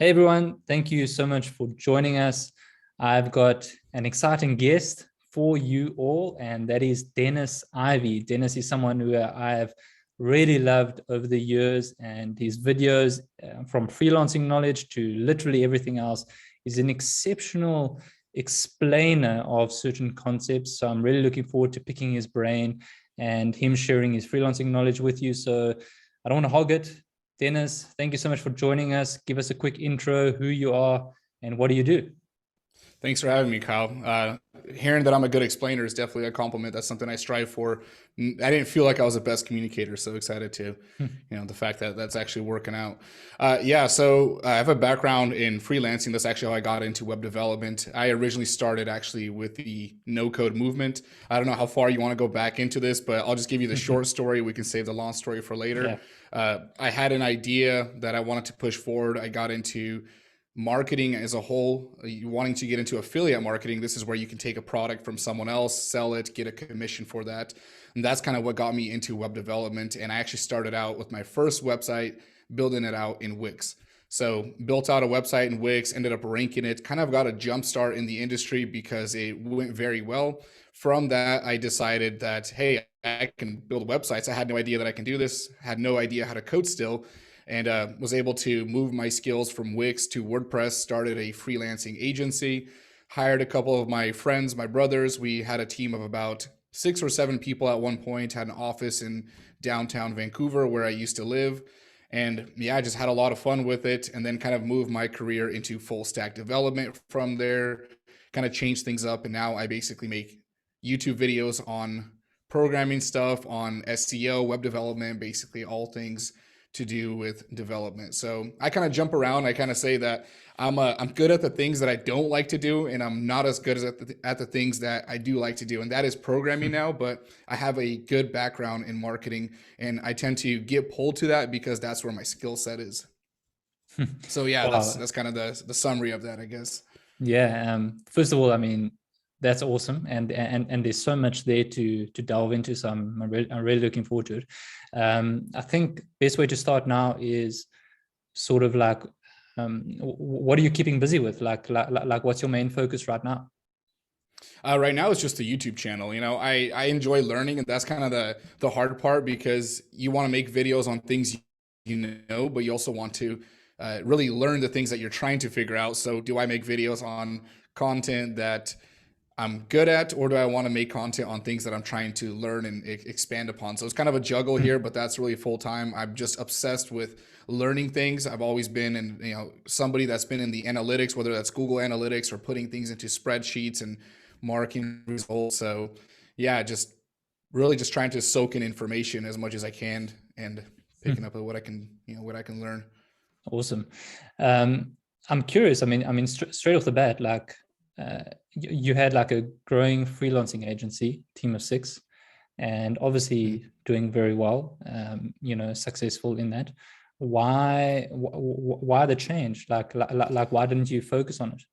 Hey everyone, thank you so much for joining us. I've got an exciting guest for you all, and that is Dennis Ivy. Dennis is someone who I have really loved over the years, and his videos from freelancing knowledge to literally everything else is an exceptional explainer of certain concepts. So I'm really looking forward to picking his brain and him sharing his freelancing knowledge with you. So I don't want to hog it. Dennis, thank you so much for joining us. Give us a quick intro, who you are, and what do you do? Thanks for having me, Kyle. Hearing that I'm a good explainer is definitely a compliment. That's something I strive for. I didn't feel like I was the best communicator, so excited to, the fact that that's actually working out. So I have a background in freelancing. That's actually how I got into web development. I originally started actually with the no-code movement. I don't know how far you want to go back into this, but I'll just give you the short story. We can save the long story for later. I had an idea that I wanted to push forward. I got into marketing as a whole, wanting to get into affiliate marketing. This is where you can take a product from someone else, sell it, get a commission for that. And that's kind of what got me into web development. And I actually started out with my first website, building it out in Wix. So built out a website in Wix, ended up ranking it, kind of got a jump start in the industry because it went very well. From that, I decided that, hey, I can build websites. I had no idea that I can do this, had no idea how to code still, and was able to move my skills from Wix to WordPress, started a freelancing agency, hired a couple of my friends, my brothers. We had a team of about 6 or 7 people at one point, had an office in downtown Vancouver where I used to live. And yeah, I just had a lot of fun with it, and then kind of moved my career into full stack development from there, kind of changed things up. And now I basically make YouTube videos on programming stuff, on SEO, web development, basically all things to do with development. So I kind of jump around. I kind of say that I'm good at the things that I don't like to do, and I'm not as good as at the things that I do like to do, and that is programming now. But I have a good background in marketing, and I tend to get pulled to that because that's where my skill set is. So yeah, Wow. that's kind of the summary of that, I guess. Yeah. First of all, I mean, that's awesome, and there's so much there to delve into. So I'm really looking forward to it. I think best way to start now is sort of like, what are you keeping busy with? Like what's your main focus right now? Right now, it's just a YouTube channel. I enjoy learning, and that's kind of the hard part because you want to make videos on things but you also want to really learn the things that you're trying to figure out. So, do I make videos on content that I'm good at, or do I want to make content on things that I'm trying to learn and expand upon? So it's kind of a juggle here, but that's really full time. I'm just obsessed with learning things. I've always been, somebody that's been in the analytics, whether that's Google Analytics or putting things into spreadsheets and marking results. So yeah, just really just trying to soak in information as much as I can and picking up what I can, what I can learn. Awesome. I'm curious. Straight off the bat, like, you had like a growing freelancing agency, team of 6, and obviously doing very well, successful in that. Why the change? Like why didn't you focus on it?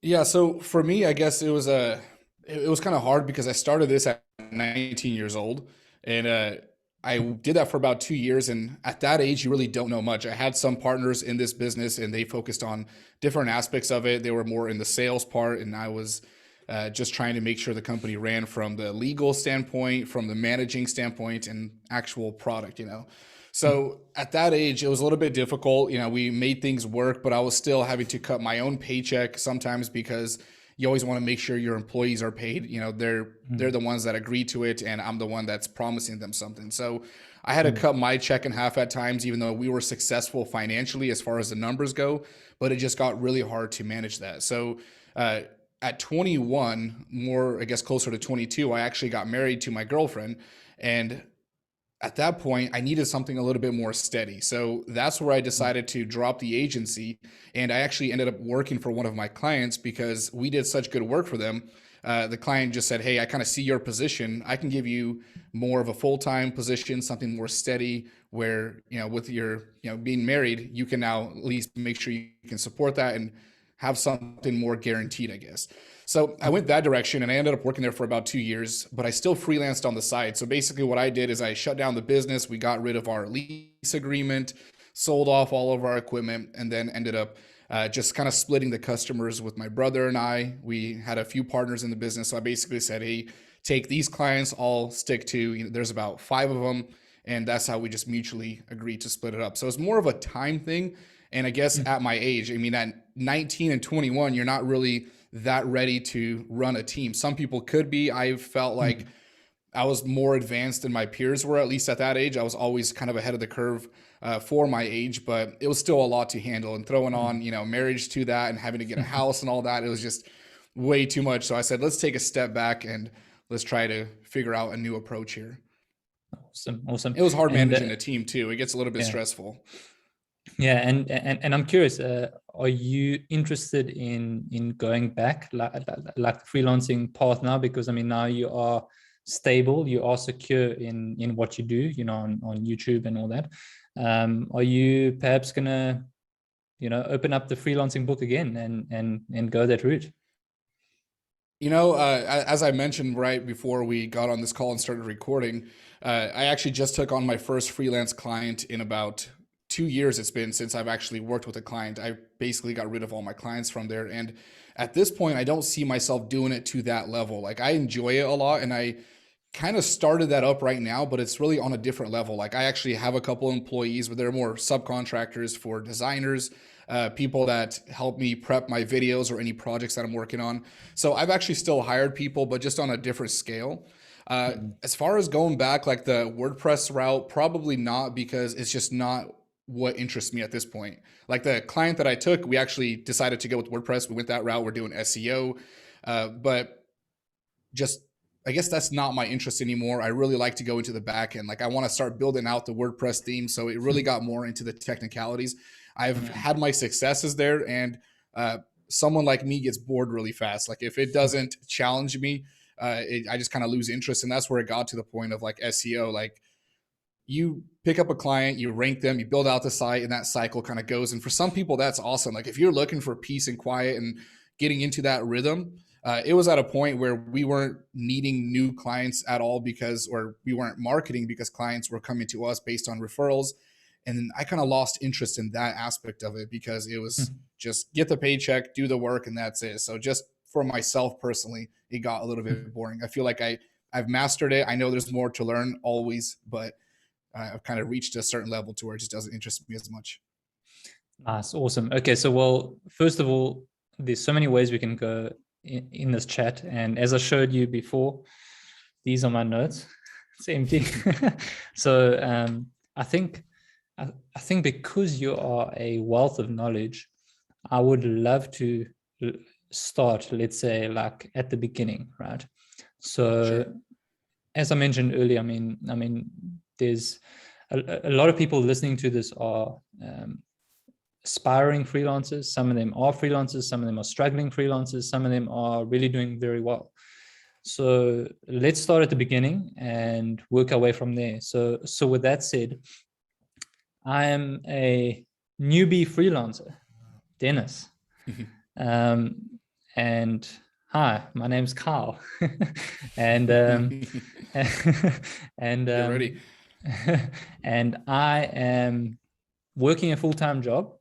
Yeah, so for me, I guess it was kind of hard because I started this at 19 years old, and I did that for about 2 years. And at that age, you really don't know much. I had some partners in this business, and they focused on different aspects of it. They were more in the sales part, and I was just trying to make sure the company ran from the legal standpoint, from the managing standpoint, and actual product. So at that age, it was a little bit difficult. We made things work, but I was still having to cut my own paycheck sometimes because you always want to make sure your employees are paid. They're the ones that agree to it, and I'm the one that's promising them something. So I had to cut my check in half at times, even though we were successful financially as far as the numbers go, but it just got really hard to manage that. So at 21, more, I guess, closer to 22, I actually got married to my girlfriend, and at that point, I needed something a little bit more steady. So that's where I decided to drop the agency. And I actually ended up working for one of my clients because we did such good work for them. The client just said, hey, I kind of see your position. I can give you more of a full-time position, something more steady where, with your, being married, you can now at least make sure you can support that and have something more guaranteed, I guess. So I went that direction, and I ended up working there for about 2 years, but I still freelanced on the side. So basically what I did is I shut down the business. We got rid of our lease agreement. sold off all of our equipment, and then ended up just kind of splitting the customers with my brother and I. We had a few partners in the business. So I basically said, hey, take these clients, I'll stick to, there's about 5 of them. And that's how we just mutually agreed to split it up. So it's more of a time thing. And I guess at my age, I mean, at 19 and 21, you're not really that ready to run a team. Some people could be. I felt like I was more advanced than my peers were, at least at that age. I was always kind of ahead of the curve for my age, but it was still a lot to handle. And throwing on, marriage to that and having to get a house and all that, it was just way too much. So I said, let's take a step back and let's try to figure out a new approach here. Awesome. It was hard managing a team too. It gets a little bit stressful. Yeah, and I'm curious, are you interested in going back like the freelancing path now? Because I mean, now you are stable, you are secure in what you do, on YouTube and all that. Are you perhaps gonna, open up the freelancing book again and go that route? As I mentioned right before we got on this call and started recording, I actually just took on my first freelance client in about 2 years. It's been since I've actually worked with a client. I basically got rid of all my clients from there. And at this point, I don't see myself doing it to that level. Like, I enjoy it a lot, and I kind of started that up right now, but it's really on a different level. Like, I actually have a couple employees, but they're more subcontractors for designers, people that help me prep my videos or any projects that I'm working on. So I've actually still hired people, but just on a different scale. As far as going back like the WordPress route, probably not, because it's just not what interests me at this point. Like, the client that I took, we actually decided to go with WordPress. We went that route. We're doing SEO, but just, I guess that's not my interest anymore. I really like to go into the back end. Like, I want to start building out the WordPress theme. So it really got more into the technicalities. I've had my successes there, and someone like me gets bored really fast. Like, if it doesn't challenge me, I just kind of lose interest. And that's where it got to the point of like SEO. Like, you pick up a client, you rank them, you build out the site, and that cycle kind of goes. And for some people, that's awesome. Like, if you're looking for peace and quiet and getting into that rhythm, it was at a point where we weren't needing new clients at all or we weren't marketing because clients were coming to us based on referrals. And I kind of lost interest in that aspect of it because it was just get the paycheck, do the work, and that's it. So just for myself personally, it got a little bit boring. I feel like I've mastered it. I know there's more to learn always, but I've kind of reached a certain level to where it just doesn't interest me as much. Nice. Awesome. Okay. So, well, first of all, there's so many ways we can go in this chat. And as I showed you before, these are my notes. It's empty. So I think because you are a wealth of knowledge, I would love to start, let's say, like at the beginning, right? So sure. As I mentioned earlier, I mean, there's a lot of people listening to this are aspiring freelancers. Some of them are freelancers, some of them are struggling freelancers, some of them are really doing very well. So let's start at the beginning and work our way from there. So with that said, I am a newbie freelancer, Dennis. And hi, my name's Carl. And Get ready. And I am working a full-time job.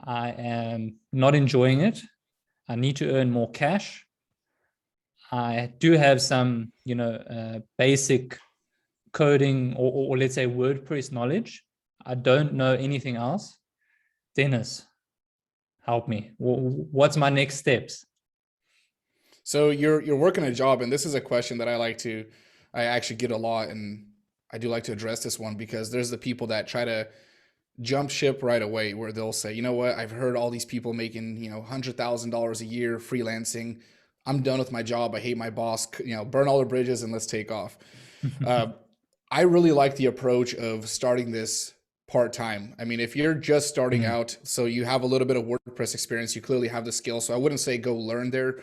I am not enjoying it. I need to earn more cash. I do have some, basic coding or let's say WordPress knowledge. I don't know anything else. Dennis, help me. What's my next steps? So you're working a job, and this is a question that I actually get a lot, and I do like to address this one because there's the people that try to jump ship right away, where they'll say, you know what, I've heard all these people making, $100,000 a year freelancing. I'm done with my job. I hate my boss, burn all the bridges and let's take off. I really like the approach of starting this part-time. I mean, if you're just starting out, so you have a little bit of WordPress experience, you clearly have the skill. So I wouldn't say go learn there.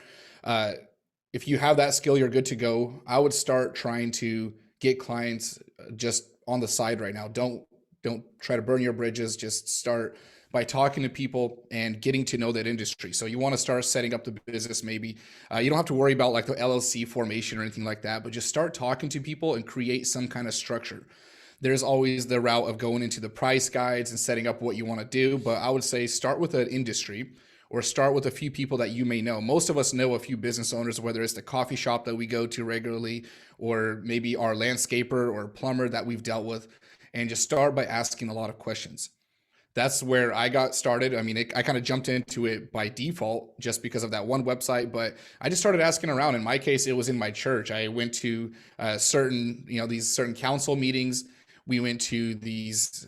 If you have that skill, you're good to go. I would start trying to get clients just on the side right now. Don't try to burn your bridges. Just start by talking to people and getting to know that industry. So you want to start setting up the business. Maybe you don't have to worry about like the LLC formation or anything like that, but just start talking to people and create some kind of structure. There's always the route of going into the price guides and setting up what you want to do. But I would say start with an industry, or start with a few people that you may know. Most of us know a few business owners, whether it's the coffee shop that we go to regularly, or maybe our landscaper or plumber that we've dealt with, and just start by asking a lot of questions. That's where I got started. I mean, I kind of jumped into it by default just because of that one website, but I just started asking around. In my case, it was in my church. I went to these certain council meetings. We went to these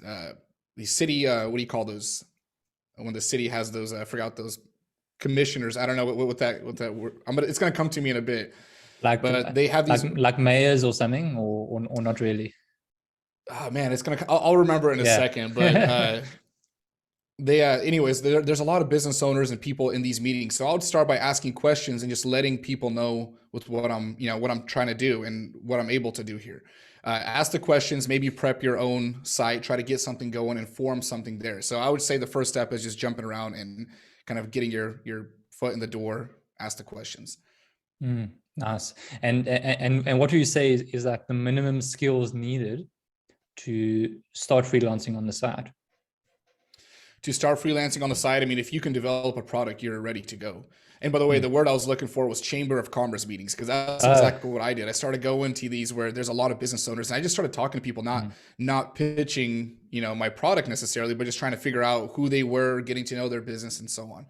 city, what do you call those? When the city has those, I forgot those commissioners. I don't know what that word. It's going to come to me in a bit. But they have these like mayors or something, or not really. Oh man, I'll remember in a second. But anyways, there's a lot of business owners and people in these meetings. So I would start by asking questions and just letting people know with what I'm trying to do and what I'm able to do here. Ask the questions, maybe prep your own site, try to get something going and form something there. So I would say the first step is just jumping around and kind of getting your foot in the door, ask the questions. Nice. And what do you say is like the minimum skills needed to start freelancing on the side? To start freelancing on the side, I mean, if you can develop a product, you're ready to go. And by the way, the word I was looking for was Chamber of Commerce meetings, because that's exactly what I did. I started going to these where there's a lot of business owners, and I just started talking to people, not pitching, my product necessarily, but just trying to figure out who they were, getting to know their business and so on.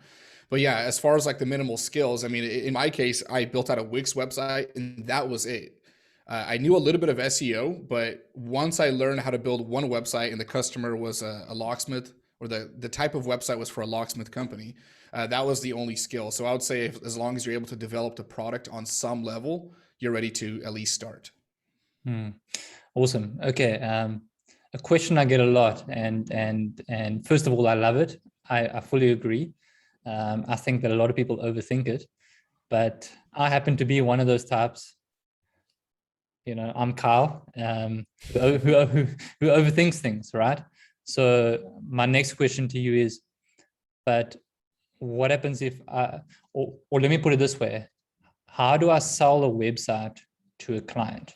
But yeah, as far as like the minimal skills, I mean, in my case, I built out a Wix website and that was it. I knew a little bit of SEO, but once I learned how to build one website and the customer was a locksmith, or the type of website was for a locksmith company, that was the only skill. So I would say as long as you're able to develop the product on some level, you're ready to at least start. Awesome. Okay. A question I get a lot, and first of all, I love it. I fully agree. I think that a lot of people overthink it, but I happen to be one of those types. I'm Kyle, who overthinks things, right? So my next question to you is, but what happens if or let me put it this way, how do I sell a website to a client?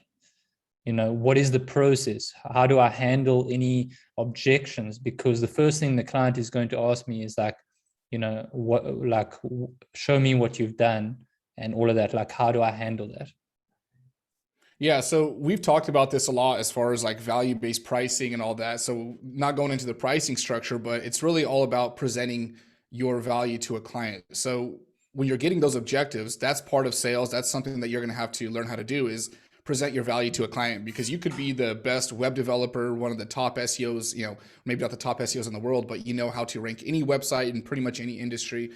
What is the process? How do I handle any objections? Because the first thing the client is going to ask me is like, show me what you've done and all of that. Like, how do I handle that? Yeah, so we've talked about this a lot as far as like value-based pricing and all that. So not going into the pricing structure, but it's really all about presenting your value to a client. So when you're getting those objectives, that's part of sales. That's something that you're going to have to learn how to do, is present your value to a client, because you could be the best web developer, one of the top SEOs, maybe not the top SEOs in the world, but you know how to rank any website in pretty much any industry.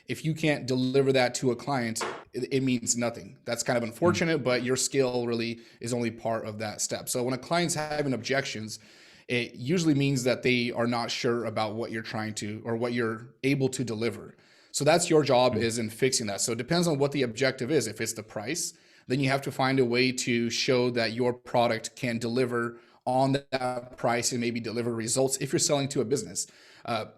If you can't deliver that to a client, it means nothing. That's kind of unfortunate, but your skill really is only part of that step. So when a client's having objections, it usually means that they are not sure about what you're trying to, or what you're able to deliver. So that's your job, is in fixing that. So it depends on what the objective is. If it's the price, then you have to find a way to show that your product can deliver on that price and maybe deliver results if you're selling to a business.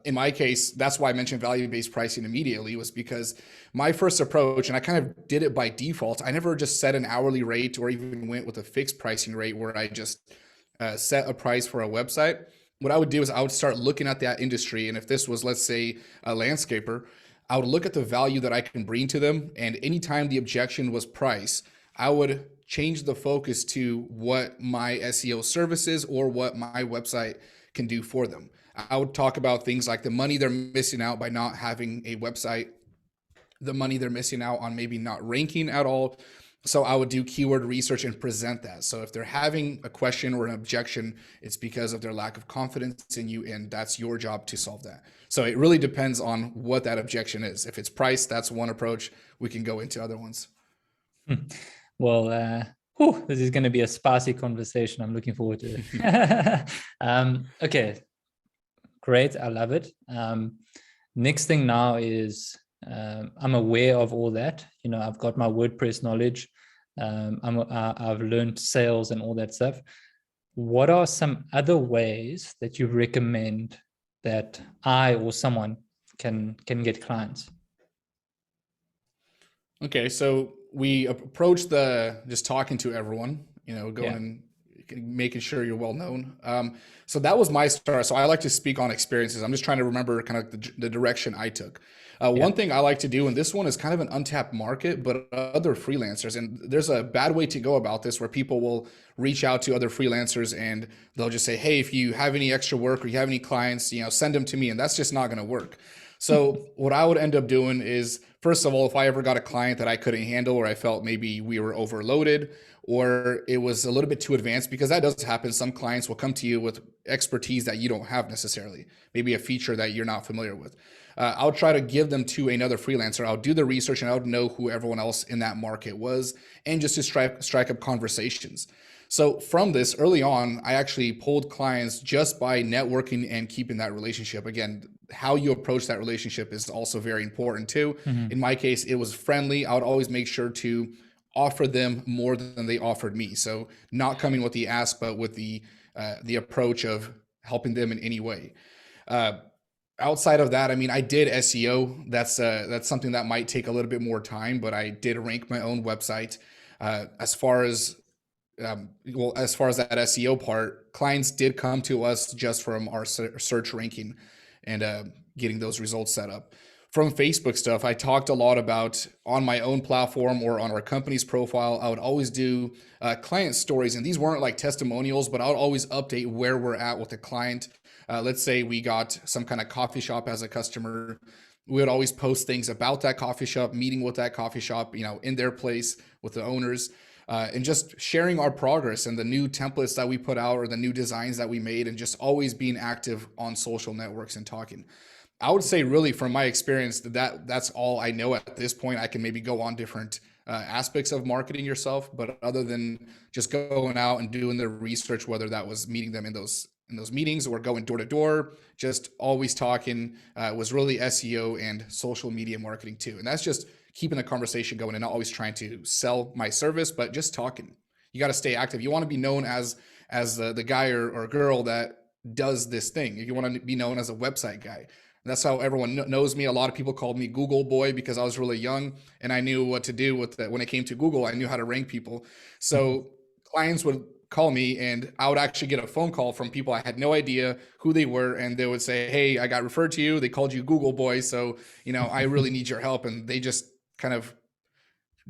In my case, that's why I mentioned value-based pricing immediately, was because my first approach, and I kind of did it by default, I never just set an hourly rate or even went with a fixed pricing rate where I just set a price for a website. What I would do is I would start looking at that industry. And if this was, let's say, a landscaper, I would look at the value that I can bring to them. And anytime the objection was price, I would change the focus to what my SEO services or what my website can do for them. I would talk about things like the money they're missing out by not having a website, the money they're missing out on maybe not ranking at all. So I would do keyword research and present that. So if they're having a question or an objection, it's because of their lack of confidence in you, and that's your job to solve that. So it really depends on what that objection is. If it's price, that's one approach. We can go into other ones. Well, this is going to be a spicy conversation. I'm looking forward to it. Okay, great. I love it. Next thing now is I'm aware of all that. I've got my WordPress knowledge. I've learned sales and all that stuff. What are some other ways that you recommend that I or someone can get clients? Okay, so we approach just talking to everyone, going and making sure you're well known. So that was my start. So I like to speak on experiences. I'm just trying to remember kind of the direction I took. One thing I like to do, and this one is kind of an untapped market, but other freelancers, and there's a bad way to go about this where people will reach out to other freelancers and they'll just say, hey, if you have any extra work or you have any clients, send them to me. And that's just not going to work. So what I would end up doing is, first of all, if I ever got a client that I couldn't handle, or I felt maybe we were overloaded, or it was a little bit too advanced, because that does happen. Some clients will come to you with expertise that you don't have necessarily, maybe a feature that you're not familiar with. I'll try to give them to another freelancer. I'll do the research and I would know who everyone else in that market was, and just to strike up conversations. So from this early on, I actually pulled clients just by networking and keeping that relationship. Again, how you approach that relationship is also very important too. In my case, it was friendly. I would always make sure to offer them more than they offered me. So not coming with the ask, but with the approach of helping them in any way. Outside of that, I mean, I did SEO. That's something that might take a little bit more time, but I did rank my own website. As far as that SEO part, clients did come to us just from our search ranking and getting those results set up. From Facebook stuff, I talked a lot about on my own platform or on our company's profile. I would always do client stories, and these weren't like testimonials, but I would always update where we're at with the client. Let's say we got some kind of coffee shop as a customer. We would always post things about that coffee shop, meeting with that coffee shop, in their place with the owners, and just sharing our progress and the new templates that we put out or the new designs that we made, and just always being active on social networks and talking. I would say really from my experience that's all I know at this point. I can maybe go on different aspects of marketing yourself, but other than just going out and doing the research, whether that was meeting them in those meetings or going door to door, just always talking, was really SEO and social media marketing too. And that's just keeping the conversation going and not always trying to sell my service, but just talking. You got to stay active. You want to be known as the guy or girl that does this thing. You want to be known as a website guy. That's how everyone knows me. A lot of people called me Google boy because I was really young and I knew what to do with that. When it came to Google, I knew how to rank people. So clients would call me and I would actually get a phone call from people I had no idea who they were. And they would say, hey, I got referred to you. They called you Google boy. So, I really need your help. And they just kind of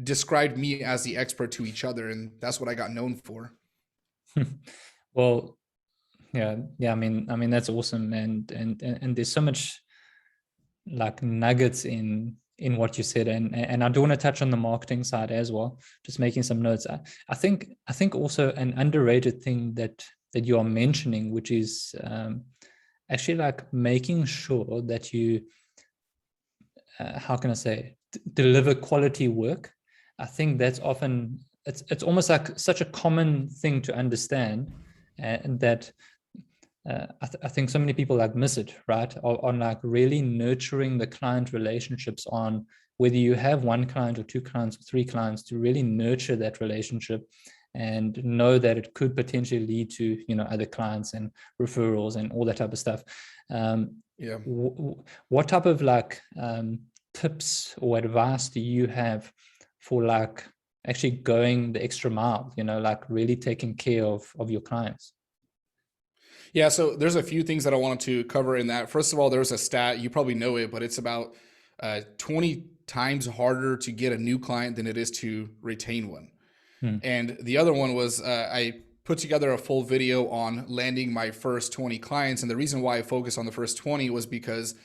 described me as the expert to each other. And that's what I got known for. Well, yeah. I mean, that's awesome. And there's so much like nuggets in what you said, and I do want to touch on the marketing side as well, just making some notes. I think also an underrated thing that you are mentioning, which is actually like making sure that you how can I say, deliver quality work. I think that's often it's almost like such a common thing to understand, and that I think so many people like miss it, right? On like really nurturing the client relationships, on whether you have one client or two clients or three clients, to really nurture that relationship and know that it could potentially lead to, other clients and referrals and all that type of stuff. What type of like tips or advice do you have for like actually going the extra mile, like really taking care of your clients? Yeah, so there's a few things that I wanted to cover in that. First of all, there's a stat, you probably know it, but it's about 20 times harder to get a new client than it is to retain one. And the other one was I put together a full video on landing my first 20 clients. And the reason why I focused on the first 20 was because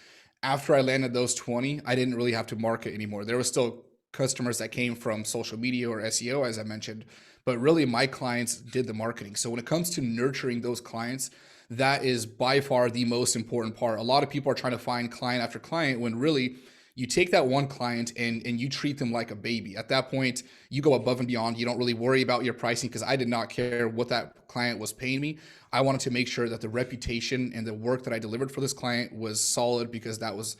after I landed those 20, I didn't really have to market anymore. There was still customers that came from social media or SEO, as I mentioned, but really my clients did the marketing. So when it comes to nurturing those clients, that is by far the most important part. A lot of people are trying to find client after client when really you take that one client and you treat them like a baby. At that point, you go above and beyond. You don't really worry about your pricing, because I did not care what that client was paying me. I wanted to make sure that the reputation and the work that I delivered for this client was solid, because that was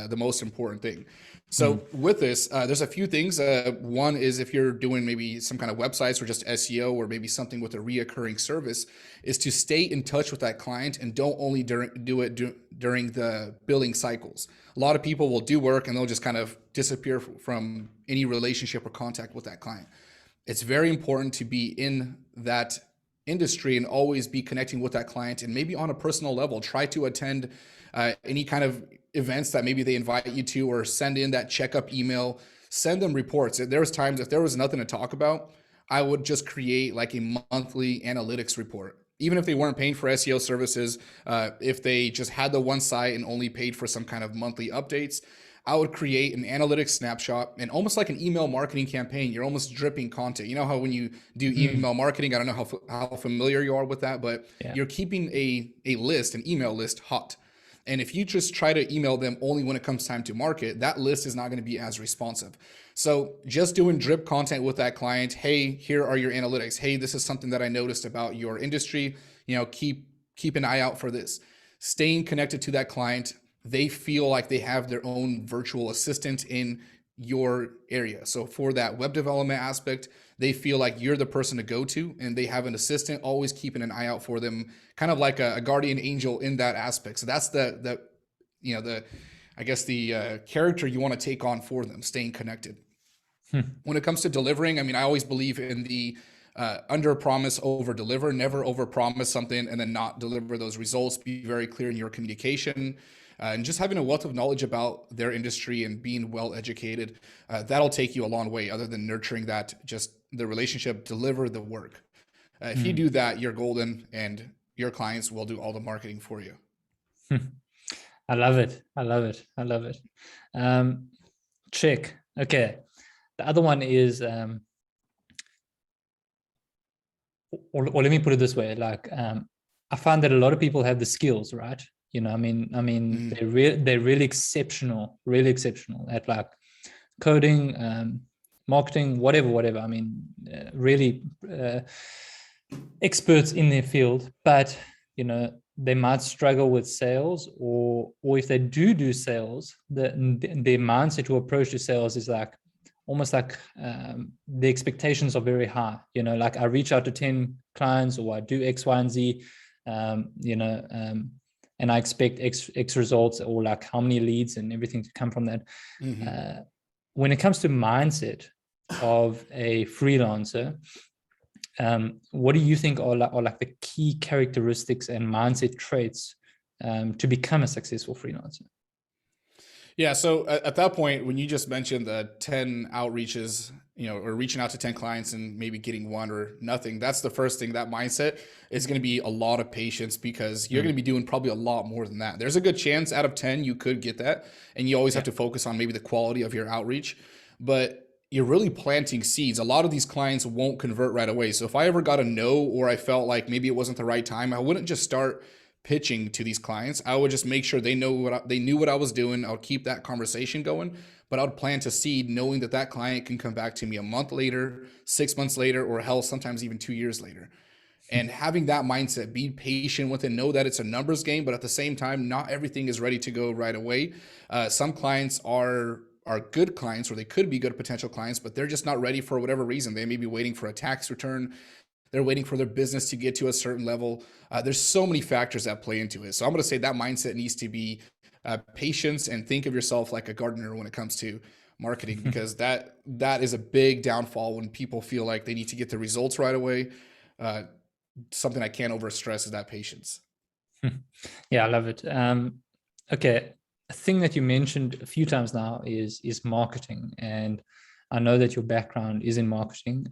the most important thing. So with this, there's a few things. One is if you're doing maybe some kind of websites or just SEO or maybe something with a reoccurring service, is to stay in touch with that client and don't only do it during the billing cycles. A lot of people will do work and they'll just kind of disappear from any relationship or contact with that client. It's very important to be in that industry and always be connecting with that client, and maybe on a personal level, try to attend any kind of events that maybe they invite you to, or send in that checkup email, send them reports. There was times if there was nothing to talk about, I would just create like a monthly analytics report. Even if they weren't paying for SEO services, if they just had the one site and only paid for some kind of monthly updates, I would create an analytics snapshot, and almost like an email marketing campaign. You're almost dripping content. You know how when you do email marketing, I don't know how familiar you are with that, but you're keeping a list, an email list hot. And if you just try to email them only when it comes time to market, that list is not going to be as responsive. So just doing drip content with that client. Hey, here are your analytics. Hey, this is something that I noticed about your industry. You know, keep an eye out for this. Staying connected to that client. They feel like they have their own virtual assistant in your area. So for that web development aspect, they feel like you're the person to go to, and they have an assistant always keeping an eye out for them, kind of like a guardian angel in that aspect. So that's the character you want to take on for them, staying connected. When it comes to delivering, I mean, I always believe in the under promise, over deliver. Never over promise something and then not deliver those results. Be very clear in your communication. And just having a wealth of knowledge about their industry and being well educated, that'll take you a long way. Other than nurturing that, just the relationship, deliver the work. If you do that, you're golden, and your clients will do all the marketing for you. I love it. I love it. I love it. Check. Okay. The other one is, or let me put it this way. Like, I find that a lot of people have the skills, right? You know, I mean, they're really exceptional at like coding, marketing, whatever. I mean, really experts in their field, but you know, they might struggle with sales, or if they do sales, their mindset to approach to sales is like almost like the expectations are very high. You know, like I reach out to 10 clients, or I do X, Y, and Z. And I expect X results, or like how many leads and everything to come from that. When it comes to mindset of a freelancer, what do you think are like the key characteristics and mindset traits to become a successful freelancer? Yeah. So at that point, when you just mentioned the 10 outreaches, you know, or reaching out to 10 clients and maybe getting one or nothing, that's the first thing. That mindset is going to be a lot of patience, because you're going to be doing probably a lot more than that. There's a good chance out of 10 you could get that, and you always have to focus on maybe the quality of your outreach, but you're really planting seeds. A lot of these clients won't convert right away. So if I ever got a no, or I felt like maybe it wasn't the right time, I wouldn't just start pitching to these clients. I would just make sure they knew what I was doing. I would keep that conversation going, but I would plant a seed knowing that that client can come back to me a month later, 6 months later, or hell, sometimes even 2 years later. And having that mindset, be patient with it, know that it's a numbers game, but at the same time, not everything is ready to go right away. Some clients are good clients, or they could be good potential clients, but they're just not ready for whatever reason. They may be waiting for a tax return. They're waiting for their business to get to a certain level. There's so many factors that play into it. So I'm going to say that mindset needs to be patience, and think of yourself like a gardener when it comes to marketing, because that is a big downfall when people feel like they need to get the results right away. Something I can't overstress is that patience. Yeah, I love it. Okay. A thing that you mentioned a few times now is marketing. And I know that your background is in marketing.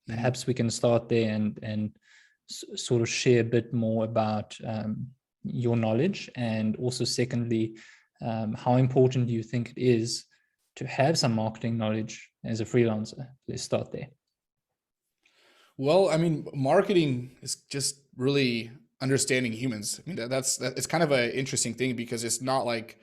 Perhaps we can start there and sort of share a bit more about your knowledge, and also secondly, how important do you think it is to have some marketing knowledge as a freelancer? Let's start there. Well, I mean, marketing is just really understanding humans. I mean, it's kind of an interesting thing, because it's not like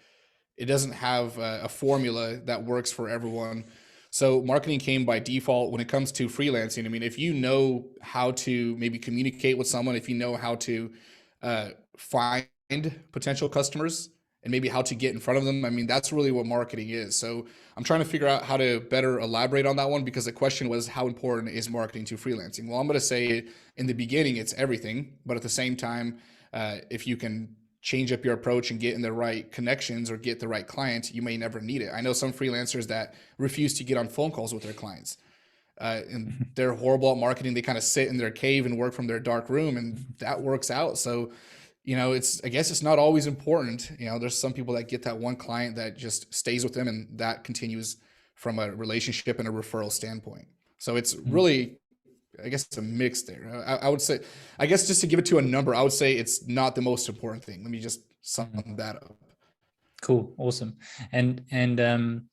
it doesn't have a formula that works for everyone. So marketing came by default when it comes to freelancing. I mean, if you know how to maybe communicate with someone, if you know how to find potential customers and maybe how to get in front of them, I mean, that's really what marketing is. So I'm trying to figure out how to better elaborate on that one, because the question was, how important is marketing to freelancing? Well, I'm going to say in the beginning, it's everything. But at the same time, if you can change up your approach and get in the right connections or get the right client, you may never need it. I know some freelancers that refuse to get on phone calls with their clients. and they're horrible at marketing. They kind of sit in their cave and work from their dark room, and that works out. So, I guess it's not always important. There's some people that get that one client that just stays with them, and that continues from a relationship and a referral standpoint. So it's really, I guess it's a mix there. I would say, I guess just to give it to a number, I would say it's not the most important thing. Let me just sum that up. Cool. Awesome. And I'm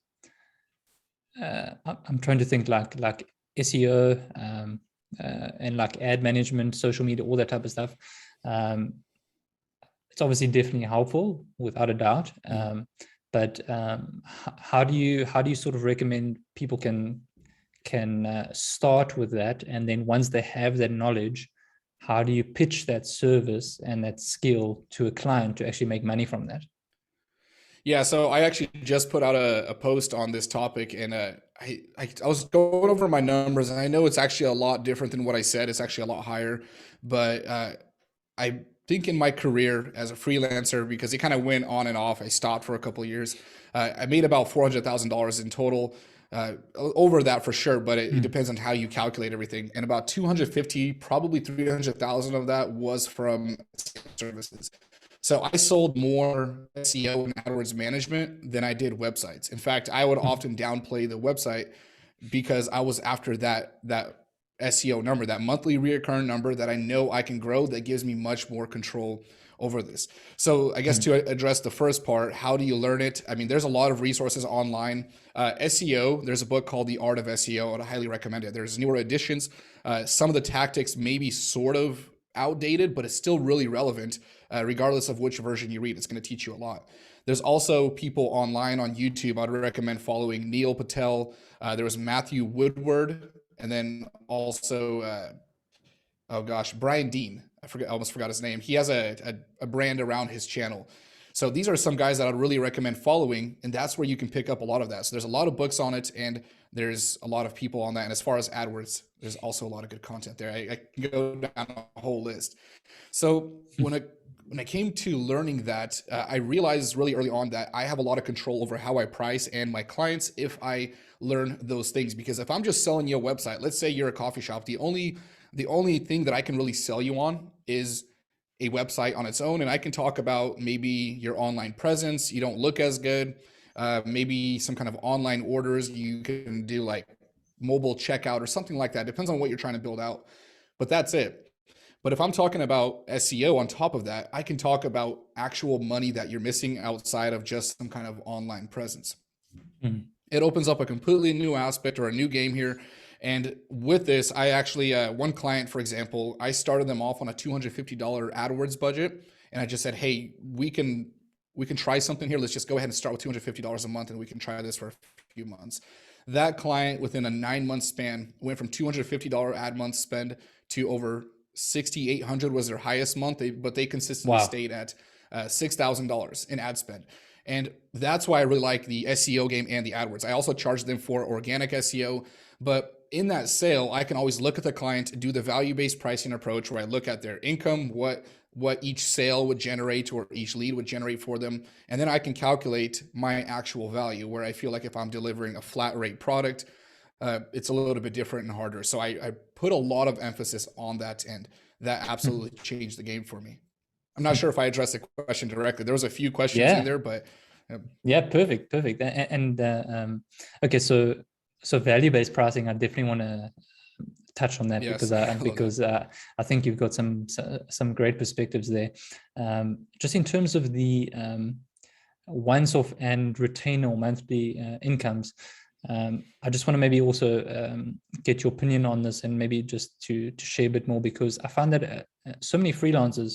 trying to think like SEO and like ad management, social media, all that type of stuff. It's obviously definitely helpful without a doubt. But how do you sort of recommend people can start with that, and then once they have that knowledge, how do you pitch that service and that skill to a client to actually make money from that? Yeah, so I actually just put out a post on this topic, and I was going over my numbers, and I know it's actually a lot different than what I said. It's actually a lot higher, but I think in my career as a freelancer, because it kind of went on and off, I stopped for a couple of years. I made about $400,000 in total. Over that for sure, but it depends on how you calculate everything. And about 250, probably 300,000 of that was from services. So I sold more SEO and AdWords management than I did websites. In fact, I would often downplay the website because I was after that SEO number, that monthly recurring number that I know I can grow, that gives me much more control over this. So I guess to address the first part, how do you learn it? I mean, there's a lot of resources online. SEO, there's a book called The Art of SEO. I'd highly recommend it. There's newer editions. Some of the tactics may be sort of outdated, but it's still really relevant. Regardless of which version you read, it's going to teach you a lot. There's also people online on YouTube. I'd recommend following Neil Patel. There was Matthew Woodward, and then also, Brian Dean. I almost forgot his name. He has a brand around his channel. So these are some guys that I'd really recommend following, and that's where you can pick up a lot of that. So there's a lot of books on it, and there's a lot of people on that. And as far as AdWords, there's also a lot of good content there. I can go down a whole list. So when I came to learning that, I realized really early on that I have a lot of control over how I price and my clients if I learn those things. Because if I'm just selling you a website, let's say you're a coffee shop, the only thing that I can really sell you on is a website on its own. And I can talk about maybe your online presence. You don't look as good. Maybe some kind of online orders. You can do like mobile checkout or something like that. Depends on what you're trying to build out. But that's it. But if I'm talking about SEO on top of that, I can talk about actual money that you're missing outside of just some kind of online presence. It opens up a completely new aspect or a new game here. And with this, I actually, one client, for example, I started them off on a $250 AdWords budget. And I just said, hey, we can try something here. Let's just go ahead and start with $250 a month, and we can try this for a few months. That client within a 9-month span went from $250 ad month spend to over $6,800 was their highest month, but they consistently stayed at $6,000 in ad spend. And that's why I really like the SEO game and the AdWords. I also charge them for organic SEO, but in that sale, I can always look at the client, do the value-based pricing approach where I look at their income, what each sale would generate or each lead would generate for them. And then I can calculate my actual value, where I feel like if I'm delivering a flat rate product, it's a little bit different and harder. So I put a lot of emphasis on that, and that absolutely changed the game for me. I'm not sure if I addressed the question directly. There was a few questions in there, but yeah, perfect. And okay, so value-based pricing, I definitely want to touch on that, because I think you've got some great perspectives there. Just in terms of the once-off and retainer or monthly incomes, I just want to maybe also get your opinion on this, and maybe just to share a bit more, because I find that so many freelancers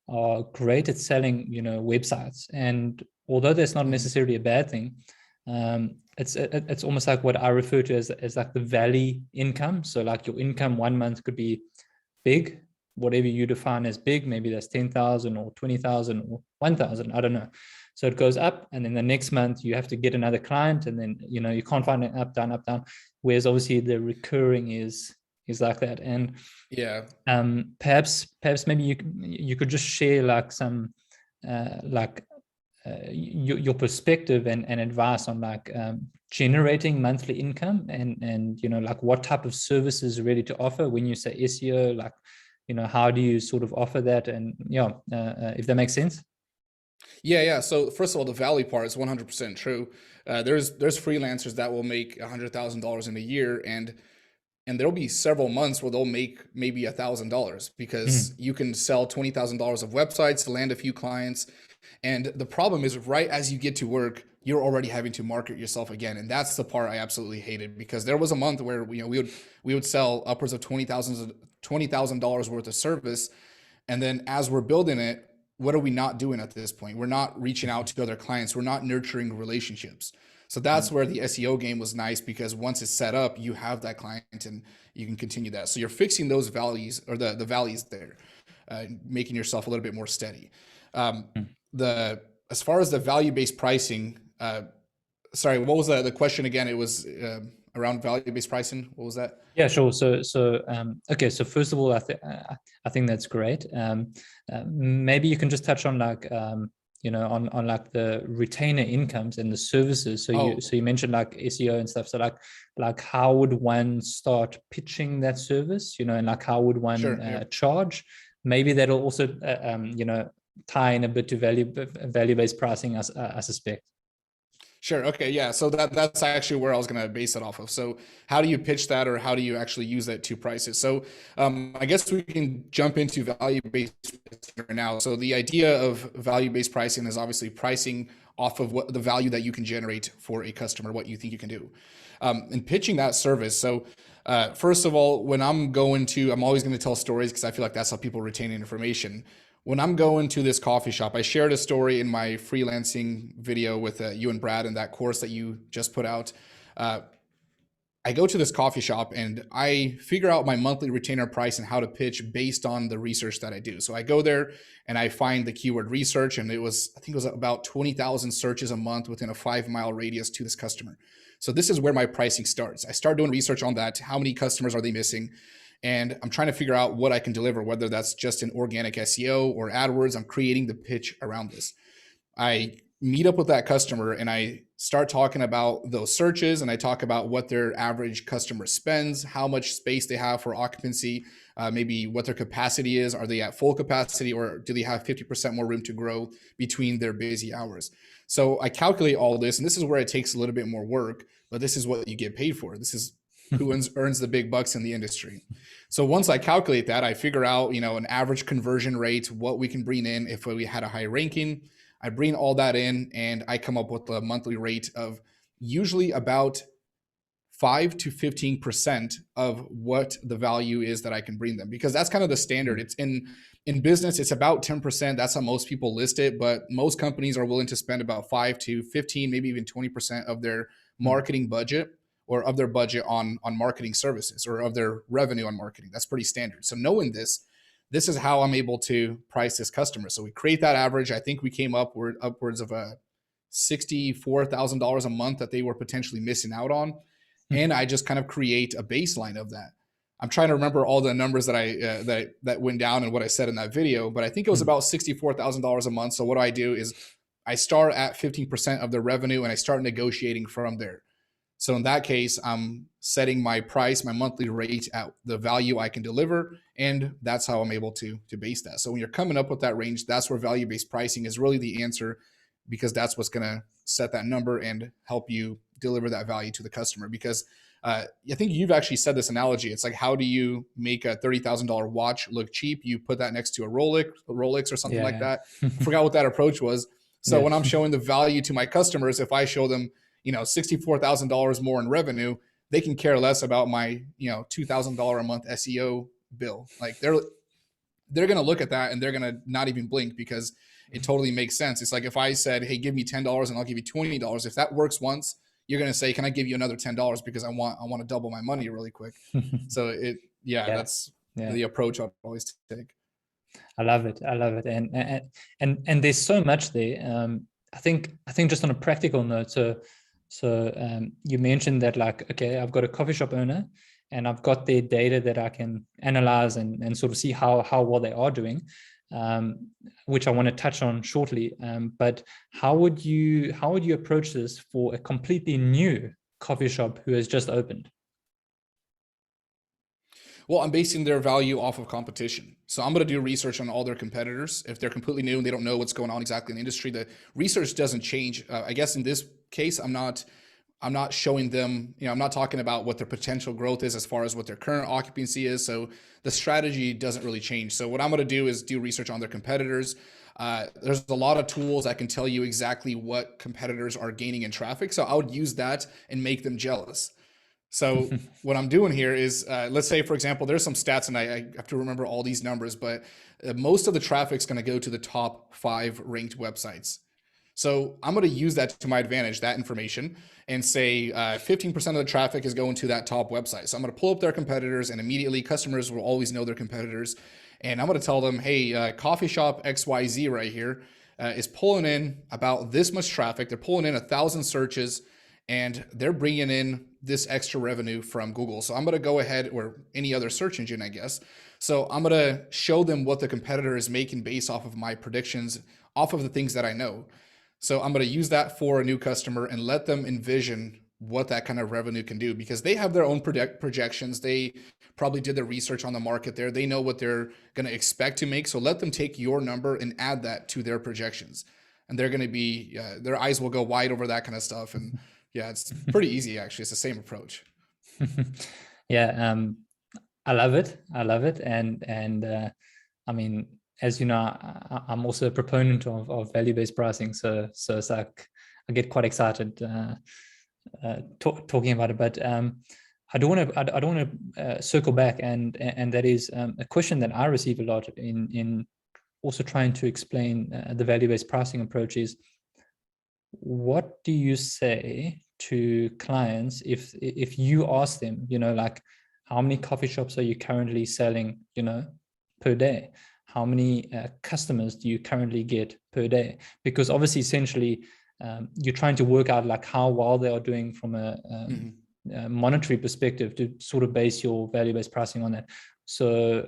are great at selling, websites, and although that's not necessarily a bad thing, it's almost like what I refer to as like the valley income. So like your income 1 month could be big, whatever you define as big, maybe that's 10,000 or 20,000 or 1,000, I don't know. So it goes up, and then the next month you have to get another client, and then you can't find it up down. Whereas obviously the recurring is like that. And perhaps maybe you could just share like some your perspective and advice on like generating monthly income, and you know, like what type of services ready to offer when you say SEO, like, you know, how do you sort of offer that? And yeah, if that makes sense. Yeah. So first of all, the value part is 100% true. There's freelancers that will make $100,000 in a year, and there'll be several months where they'll make maybe $1,000 because you can sell $20,000 of websites, land a few clients. And the problem is, right as you get to work, you're already having to market yourself again. And that's the part I absolutely hated, because there was a month where, you know, we would sell upwards of $20,000 worth of service. And then as we're building it, what are we not doing at this point? We're not reaching out to other clients. We're not nurturing relationships. So that's where the SEO game was nice, because once it's set up, you have that client and you can continue that. So you're fixing those values, or the valleys there, making yourself a little bit more steady. As far as the value-based pricing, sorry, what was the question again? It was around value-based pricing. What was that? Yeah, sure. Okay. So first of all, I think that's great. Maybe you can just touch on like, you know, on like the retainer incomes and the services. So you mentioned like SEO and stuff. So like how would one start pitching that service, you know, and like how would one charge? Maybe that'll also, you know, tie in a bit to value-based pricing, I suspect. Sure. Okay. Yeah. So that's actually where I was going to base it off of. So how do you pitch that, or how do you actually use that to price it? So I guess we can jump into value-based right now. So the idea of value-based pricing is obviously pricing off of what the value that you can generate for a customer, what you think you can do, and pitching that service. So first of all, when I'm always going to tell stories, because I feel like that's how people retain information. When I'm going to this coffee shop, I shared a story in my freelancing video with you and Brad in that course that you just put out. I go to this coffee shop and I figure out my monthly retainer price and how to pitch based on the research that I do. So I go there and I find the keyword research, and I think it was about 20,000 searches a month within a 5-mile radius to this customer. So this is where my pricing starts. I start doing research on that. How many customers are they missing? And I'm trying to figure out what I can deliver, whether that's just an organic SEO or AdWords. I'm creating the pitch around this. I meet up with that customer and I start talking about those searches, and I talk about what their average customer spends, how much space they have for occupancy, maybe what their capacity is. Are they at full capacity, or do they have 50% more room to grow between their busy hours? So I calculate all this, and this is where it takes a little bit more work, but this is what you get paid for. This is who earns the big bucks in the industry. So once I calculate that, I figure out, you know, an average conversion rate, what we can bring in if we had a high ranking. I bring all that in and I come up with a monthly rate of usually about 5 to 15% of what the value is that I can bring them, because that's kind of the standard. It's in business, it's about 10%. That's how most people list it, but most companies are willing to spend about 5 to 15, maybe even 20% of their marketing budget, or of their budget on marketing services, or of their revenue on marketing. That's pretty standard. So knowing this is how I'm able to price this customer. So we create that average. I think we came up upwards of $64,000 a month that they were potentially missing out on. And I just kind of create a baseline of that. I'm trying to remember all the numbers that that went down and what I said in that video, but I think it was about $64,000 a month. So what I do is I start at 15% of their revenue and I start negotiating from there. So in that case, I'm setting my price, my monthly rate at the value I can deliver, and that's how I'm able to base that. So when you're coming up with that range, that's where value-based pricing is really the answer, because that's what's going to set that number and help you deliver that value to the customer. Because I think you've actually said this analogy. It's like, how do you make a $30,000 watch look cheap? You put that next to a Rolex or something like that. I forgot what that approach was. So when I'm showing the value to my customers, if I show them, you know, $64,000 more in revenue, they can care less about my, you know, $2,000 a month SEO bill. Like they're going to look at that and they're going to not even blink, because it totally makes sense. It's like if I said, hey, give me $10 and I'll give you $20. If that works once, you're going to say, can I give you another $10 because I want to double my money really quick. So that's the approach I'd always take. I love it. And there's so much there. I think just on a practical note, so you mentioned that, like, okay, I've got a coffee shop owner and I've got their data that I can analyze and sort of see how well they are doing, which I want to touch on shortly. But how would you approach this for a completely new coffee shop who has just opened? Well, I'm basing their value off of competition. So I'm going to do research on all their competitors. If they're completely new and they don't know what's going on exactly in the industry, the research doesn't change. I guess in this case, I'm not showing them, I'm not talking about what their potential growth is as far as what their current occupancy is. So the strategy doesn't really change. So what I'm going to do is do research on their competitors. There's a lot of tools that can tell you exactly what competitors are gaining in traffic. So I would use that and make them jealous. So what I'm doing here is, let's say, for example, there's some stats, and I have to remember all these numbers, but most of the traffic is going to go to the top 5 ranked websites. So I'm going to use that to my advantage, that information, and say 15% of the traffic is going to that top website. So I'm going to pull up their competitors, and immediately customers will always know their competitors. And I'm going to tell them, hey, coffee shop XYZ right here is pulling in about this much traffic. They're pulling in 1,000 searches, and they're bringing in this extra revenue from Google. So I'm going to go ahead, or any other search engine, I guess. So I'm going to show them what the competitor is making based off of my predictions, off of the things that I know. So I'm going to use that for a new customer and let them envision what that kind of revenue can do, because they have their own projections. They probably did their research on the market there. They know what they're going to expect to make. So let them take your number and add that to their projections. And they're going to be, their eyes will go wide over that kind of stuff. And yeah, it's pretty easy, actually. It's the same approach. Yeah, I love it. I love it. And I mean, as you know, I'm also a proponent of value-based pricing. So it's like, I get quite excited talking about it. But I don't want to circle back, and that is a question that I receive a lot in also trying to explain the value-based pricing approach is, what do you say to clients if you ask them, like, how many coffee shops are you currently selling, per day? How many customers do you currently get per day? Because obviously, essentially, you're trying to work out like how well they are doing from a monetary perspective to sort of base your value-based pricing on that. So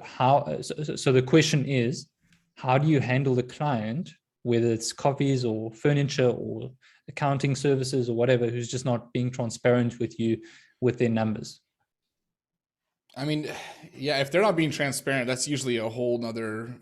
so the question is, how do you handle the client, whether it's coffees or furniture or accounting services or whatever, who's just not being transparent with you with their numbers? I mean, yeah, if they're not being transparent, that's usually a whole nother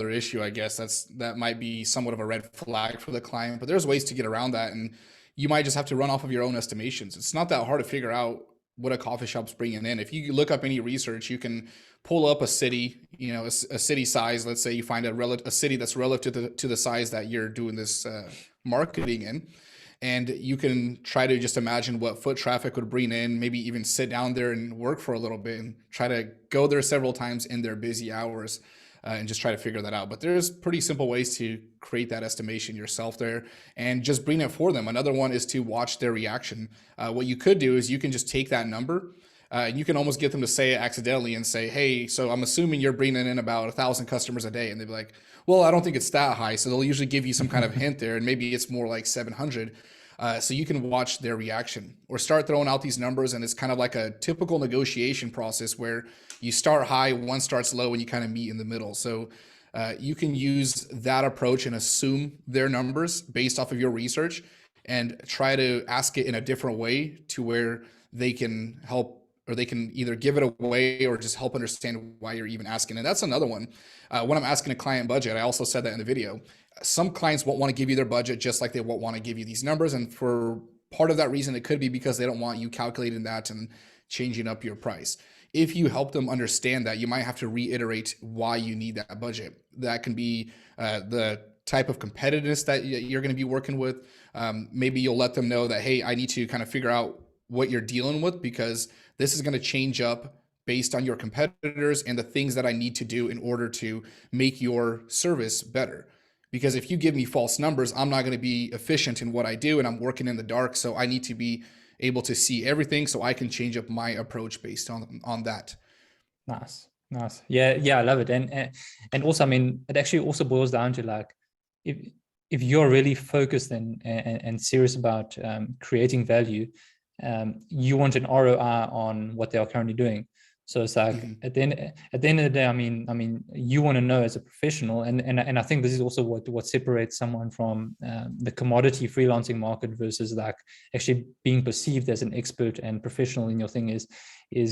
issue, I guess. That might be somewhat of a red flag for the client, but there's ways to get around that. And you might just have to run off of your own estimations. It's not that hard to figure out what a coffee shop's bringing in. If you look up any research, you can pull up a city, a city size. Let's say you find a city that's relative to the size that you're doing this marketing in. And you can try to just imagine what foot traffic would bring in, maybe even sit down there and work for a little bit and try to go there several times in their busy hours and just try to figure that out. But there's pretty simple ways to create that estimation yourself there and just bring it for them. Another one is to watch their reaction. What you could do is you can just take that number and you can almost get them to say it accidentally and say, hey, so I'm assuming you're bringing in about 1,000 customers a day. And they'd be like, well, I don't think it's that high. So they'll usually give you some kind of hint there, and maybe it's more like 700. So you can watch their reaction or start throwing out these numbers. And it's kind of like a typical negotiation process where you start high, one starts low, and you kind of meet in the middle. So you can use that approach and assume their numbers based off of your research and try to ask it in a different way to where they can help, or they can either give it away or just help understand why you're even asking. And that's another one. When I'm asking a client budget, I also said that in the video, some clients won't want to give you their budget, just like they won't want to give you these numbers. And for part of that reason, it could be because they don't want you calculating that and changing up your price. If you help them understand that, you might have to reiterate why you need that budget. That can be the type of competitiveness that you're going to be working with. Maybe you'll let them know that, hey, I need to kind of figure out what you're dealing with, because this is going to change up based on your competitors and the things that I need to do in order to make your service better. Because if you give me false numbers, I'm not going to be efficient in what I do, and I'm working in the dark. So I need to be able to see everything so I can change up my approach based on that. Nice. Yeah, I love it. And also, I mean, it actually also boils down to like, if you're really focused and serious about creating value, you want an ROI on what they are currently doing. So it's like Mhm. at the end of the day, I mean, you want to know as a professional, and I think this is also what separates someone from the commodity freelancing market versus like actually being perceived as an expert and professional in your thing is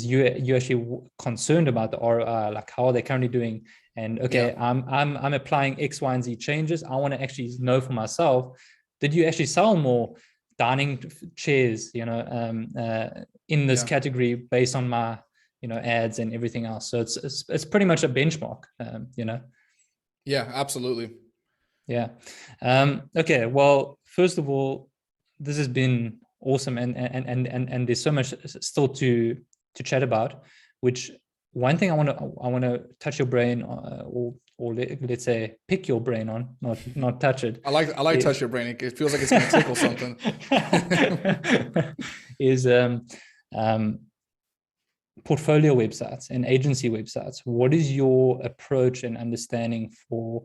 you actually concerned about the ROI, like how are they currently doing, and okay, Yeah. I'm applying X, Y, and Z changes. I want to actually know for myself, did you actually sell more dining chairs, in this Yeah. category based on my ads and everything else. So it's pretty much a benchmark, Yeah, absolutely. Yeah. Okay. Well, first of all, this has been awesome, and there's so much still to chat about. Which one thing I want to touch your brain, or let's say pick your brain on, not touch it. I like touch your brain. It feels like it's going to tickle something. Is um, portfolio websites and agency websites. What is your approach and understanding for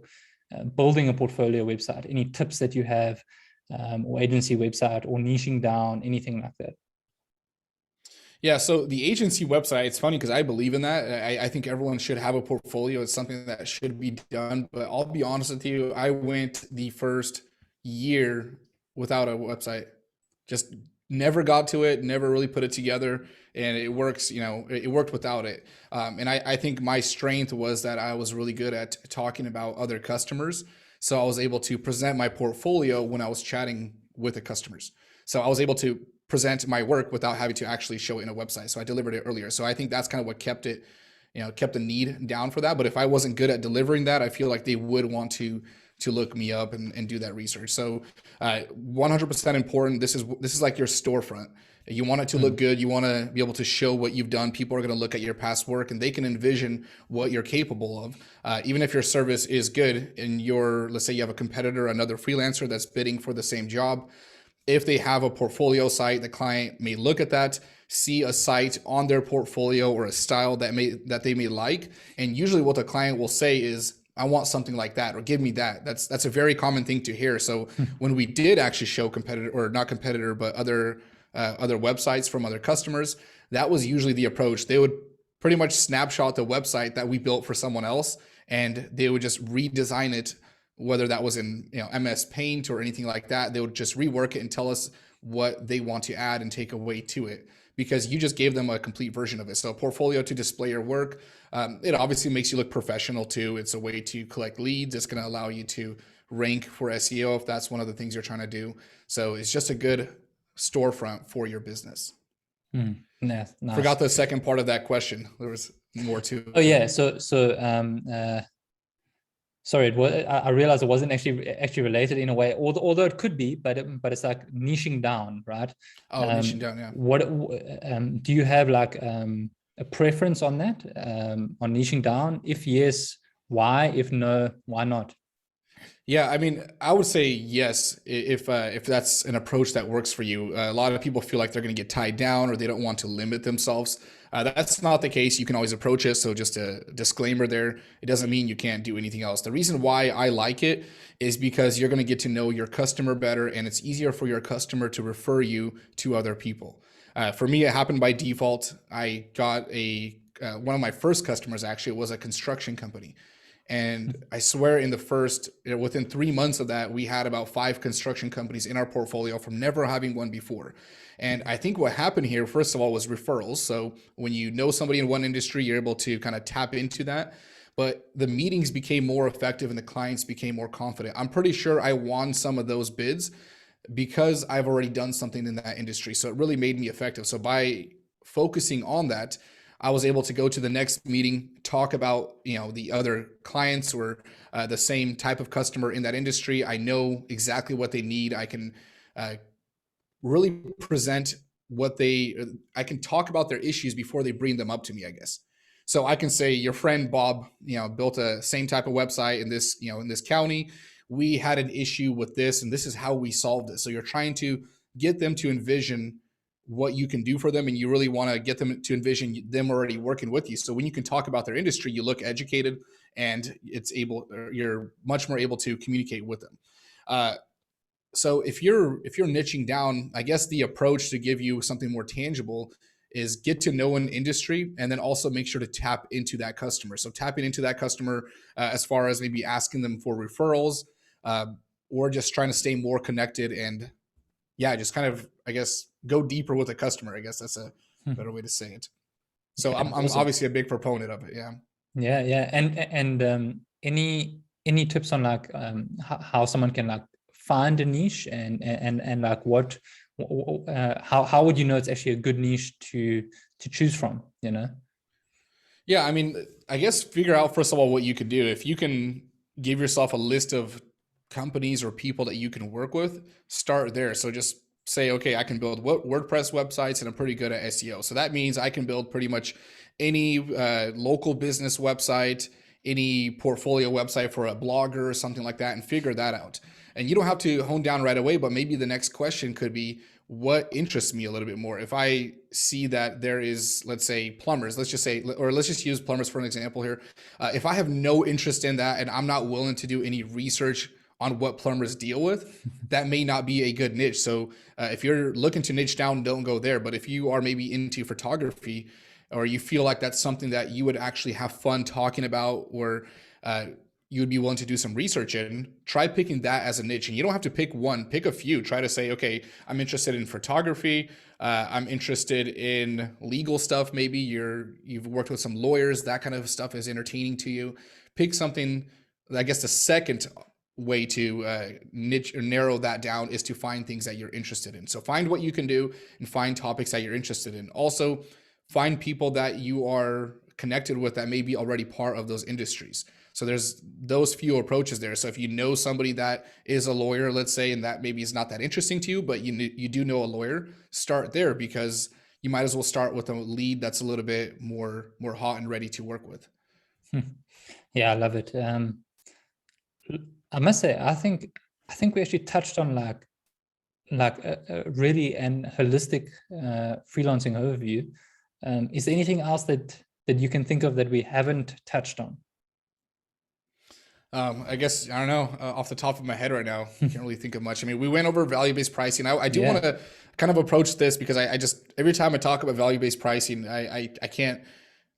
building a portfolio website? Any tips that you have, or agency website, or niching down, anything like that? Yeah, so the agency website, it's funny because I believe in that. I think everyone should have a portfolio. It's something that should be done. But I'll be honest with you, I went the first year without a website. Just never got to it, never really put it together. And it works, it worked without it. And I think my strength was that I was really good at talking about other customers. So I was able to present my portfolio when I was chatting with the customers. So I was able to present my work without having to actually show it in a website. So I delivered it earlier. So I think that's kind of what kept it, kept the need down for that. But if I wasn't good at delivering that, I feel like they would want to look me up and do that research. So 100% important. This is like your storefront. You want it to look good. You want to be able to show what you've done. People are going to look at your past work and they can envision what you're capable of. Even if your service is good and let's say you have a competitor, another freelancer that's bidding for the same job. If they have a portfolio site, the client may look at that, see a site on their portfolio or a style that they may like. And usually what the client will say is, I want something like that, or give me that. That's a very common thing to hear. So when we did actually show competitor, or not competitor, but other websites from other customers, that was usually the approach. They would pretty much snapshot the website that we built for someone else, and they would just redesign it, whether that was in MS Paint or anything like that. They would just rework it and tell us what they want to add and take away to it, because you just gave them a complete version of it. So a portfolio to display your work. It obviously makes you look professional too. It's a way to collect leads. It's going to allow you to rank for SEO if that's one of the things you're trying to do. So it's just a good storefront for your business. Nice. Forgot the second part of that question. There was more to it. Oh yeah. Sorry, I realized it wasn't actually related in a way, although it could be, but it's like niching down, right? Oh, niching down, yeah. What do you have like a preference on that, on niching down? If yes, why? If no, why not? Yeah, I mean, I would say yes if that's an approach that works for you. A lot of people feel like they're going to get tied down, or they don't want to limit themselves. That's not the case. You can always approach it. So just a disclaimer there. It doesn't mean you can't do anything else. The reason why I like it is because you're going to get to know your customer better, and it's easier for your customer to refer you to other people. For me, it happened by default. I got one of my first customers actually was a construction company. And I swear within 3 months of that, we had about 5 construction companies in our portfolio from never having one before. And I think what happened here, first of all, was referrals. So when you know somebody in one industry, you're able to kind of tap into that. But the meetings became more effective and the clients became more confident. I'm pretty sure I won some of those bids because I've already done something in that industry. So it really made me effective. So by focusing on that, I was able to go to the next meeting, talk about, the other clients or the same type of customer in that industry. I know exactly what they need. I can really present I can talk about their issues before they bring them up to me, I guess. So I can say, your friend Bob, built a same type of website in this county. We had an issue with this, and this is how we solved it. So you're trying to get them to envision what you can do for them, and you really want to get them to envision them already working with you. So when you can talk about their industry, you look educated, and you're much more able to communicate with them. So if you're niching down, I guess the approach to give you something more tangible is get to know an industry and then also make sure to tap into that customer. So tapping into that customer as far as maybe asking them for referrals or just trying to stay more connected and just kind of, I guess, go deeper with the customer. I guess that's a better way to say it. So I'm awesome. obviously a big proponent of it. Yeah. And any tips on like how someone can like find a niche and like what how would you know it's actually a good niche to choose from, you know? Yeah, I mean, I guess figure out first of all what you could do. If you can give yourself a list of companies or people that you can work with, start there. So just say, okay, I can build WordPress websites and I'm pretty good at SEO. So that means I can build pretty much any local business website, any portfolio website for a blogger or something like that, and figure that out. And you don't have to hone down right away, but maybe the next question could be, what interests me a little bit more? If I see that there is, let's say, plumbers, let's just use plumbers for an example here. If I have no interest in that and I'm not willing to do any research on what plumbers deal with, that may not be a good niche. So if you're looking to niche down, don't go there. But if you are maybe into photography, or you feel like that's something that you would actually have fun talking about, or you would be willing to do some research in, try picking that as a niche. And you don't have to pick one, pick a few. Try to say, okay, I'm interested in photography. I'm interested in legal stuff. Maybe you've worked with some lawyers, that kind of stuff is entertaining to you. Pick something. I guess the second way to niche or narrow that down is to find things that you're interested in. So find what you can do and find topics that you're interested in. Also, find people that you are connected with that may be already part of those industries. So there's those few approaches there. So if you know somebody that is a lawyer, let's say, and that maybe is not that interesting to you, but you do know a lawyer, start there, because you might as well start with a lead that's a little bit more hot and ready to work with. Yeah, I love it. I must say, I think we actually touched on like a really an holistic freelancing overview. Is there anything else that you can think of that we haven't touched on? I guess, I don't know, off the top of my head right now, I can't really think of much. I mean, we went over value-based pricing. I do want to kind of approach this because I just, every time I talk about value-based pricing, I can't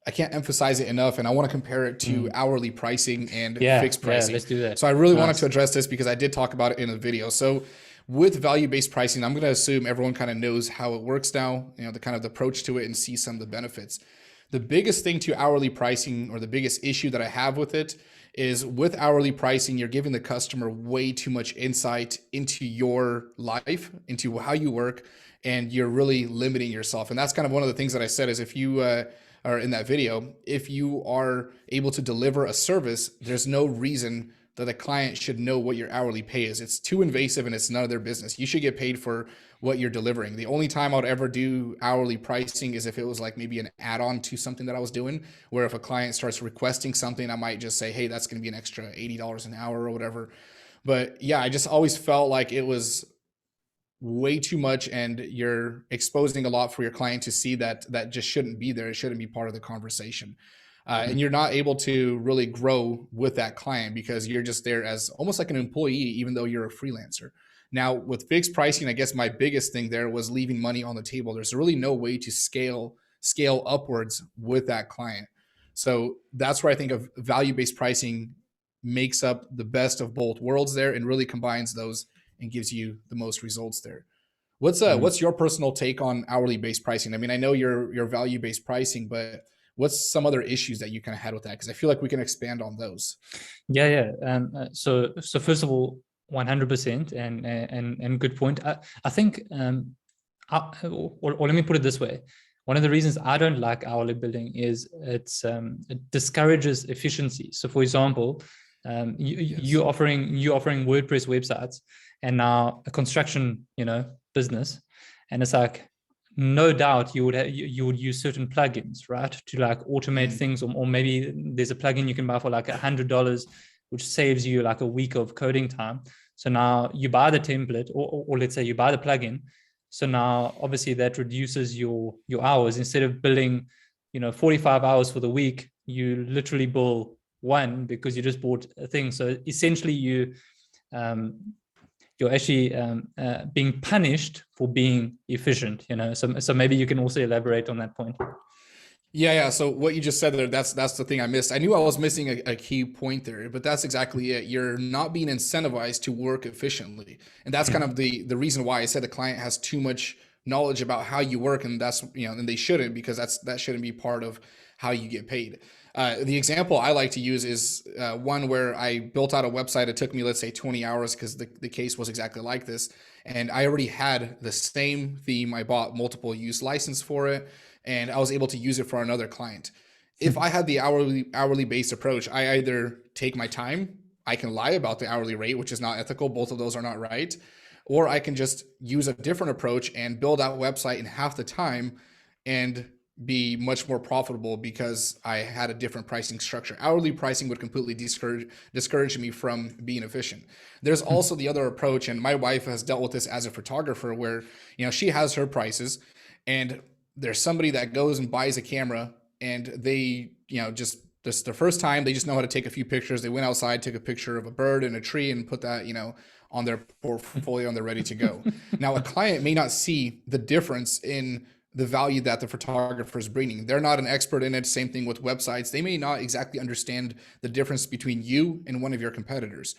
emphasize it enough. And I want to compare it to hourly pricing and fixed pricing. Yeah, let's do that. So I really wanted to address this because I did talk about it in a video. So with value-based pricing, I'm going to assume everyone kind of knows how it works now, the kind of the approach to it, and see some of the benefits. The biggest thing to hourly pricing, or the biggest issue that I have with it, is with hourly pricing, you're giving the customer way too much insight into your life, into how you work, and you're really limiting yourself. And that's kind of one of the things that I said is, if you are in that video, if you are able to deliver a service, there's no reason that the client should know what your hourly pay is. It's too invasive and it's none of their business. You should get paid for what you're delivering. The only time I'd ever do hourly pricing is if it was like maybe an add-on to something that I was doing, where if a client starts requesting something, I might just say, hey, that's going to be an extra $80 an hour or whatever. But yeah, I just always felt like it was way too much, and you're exposing a lot for your client to see that just shouldn't be there. It shouldn't be part of the conversation. And you're not able to really grow with that client because you're just there as almost like an employee, even though you're a freelancer. Now with fixed pricing, I guess my biggest thing there was leaving money on the table. There's really no way to scale upwards with that client. So that's where I think of value-based pricing makes up the best of both worlds there, and really combines those and gives you the most results there. What's your personal take on hourly based pricing? I mean, I know you're value-based pricing, but what's some other issues that you kind of had with that? Because I feel like we can expand on those. Yeah. So first of all, 100% and good point. I think, or let me put it this way. One of the reasons I don't like hourly billing is it discourages efficiency. So for example, you're offering WordPress websites, and now a construction, business, and it's like, no doubt you would use certain plugins, right, to like automate things, or maybe there's a plugin you can buy for like $100, which saves you like a week of coding time. So now you buy the template, or let's say you buy the plugin. So now obviously that reduces your hours. Instead of billing, 45 hours for the week, you literally bill one because you just bought a thing. So essentially you're actually being punished for being efficient, you know. So maybe you can also elaborate on that point. Yeah. So what you just said there, that's the thing I missed. I knew I was missing a key point there, but that's exactly it. You're not being incentivized to work efficiently. And that's kind of the reason why I said the client has too much knowledge about how you work, and that's, and they shouldn't, because that shouldn't be part of how you get paid. The example I like to use is one where I built out a website. It took me, let's say, 20 hours because the case was exactly like this. And I already had the same theme. I bought multiple use license for it, and I was able to use it for another client. If I had the hourly based approach, I either take my time, I can lie about the hourly rate, which is not ethical. Both of those are not right. Or I can just use a different approach and build out a website in half the time and be much more profitable because I had a different pricing structure. Hourly pricing would completely discourage me from being efficient. There's also the other approach, and my wife has dealt with this as a photographer, where she has her prices, and there's somebody that goes and buys a camera, and they just this the first time they just know how to take a few pictures. They went outside, took a picture of a bird and a tree, and put that on their portfolio, and they're ready to go. Now a client may not see the difference in the value that the photographer is bringing. They're not an expert in it. Same thing with websites. They may not exactly understand the difference between you and one of your competitors.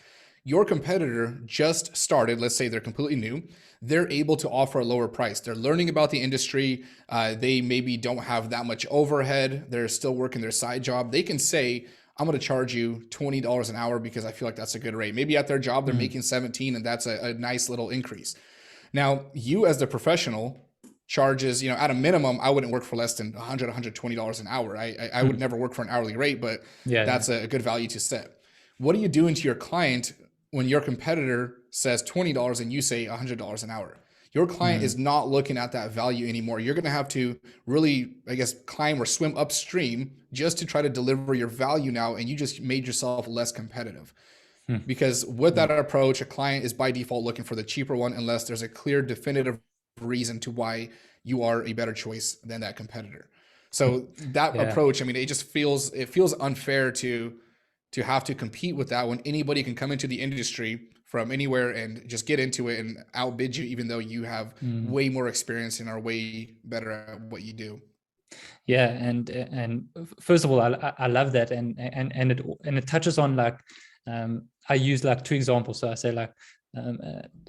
Your competitor just started, let's say they're completely new. They're able to offer a lower price. They're learning about the industry. They maybe don't have that much overhead. They're still working their side job. They can say, I'm going to charge you $20 an hour because I feel like that's a good rate. Maybe at their job, they're making 17, and that's a nice little increase. Now, you as the professional charges, at a minimum, I wouldn't work for less than $100, $120 an hour. I would never work for an hourly rate, but that's a good value to set. What are you doing to your client when your competitor says $20 and you say $100 an hour? Your client is not looking at that value anymore. You're going to have to really, climb or swim upstream just to try to deliver your value now, and you just made yourself less competitive. Because with that approach, a client is by default looking for the cheaper one unless there's a clear, definitive reason to why you are a better choice than that competitor. So that approach, it just feels unfair to have to compete with that when anybody can come into the industry from anywhere and just get into it and outbid you, even though you have way more experience and are way better at what you do. Yeah, and first of all, I love that, and it touches on I use two examples. So I say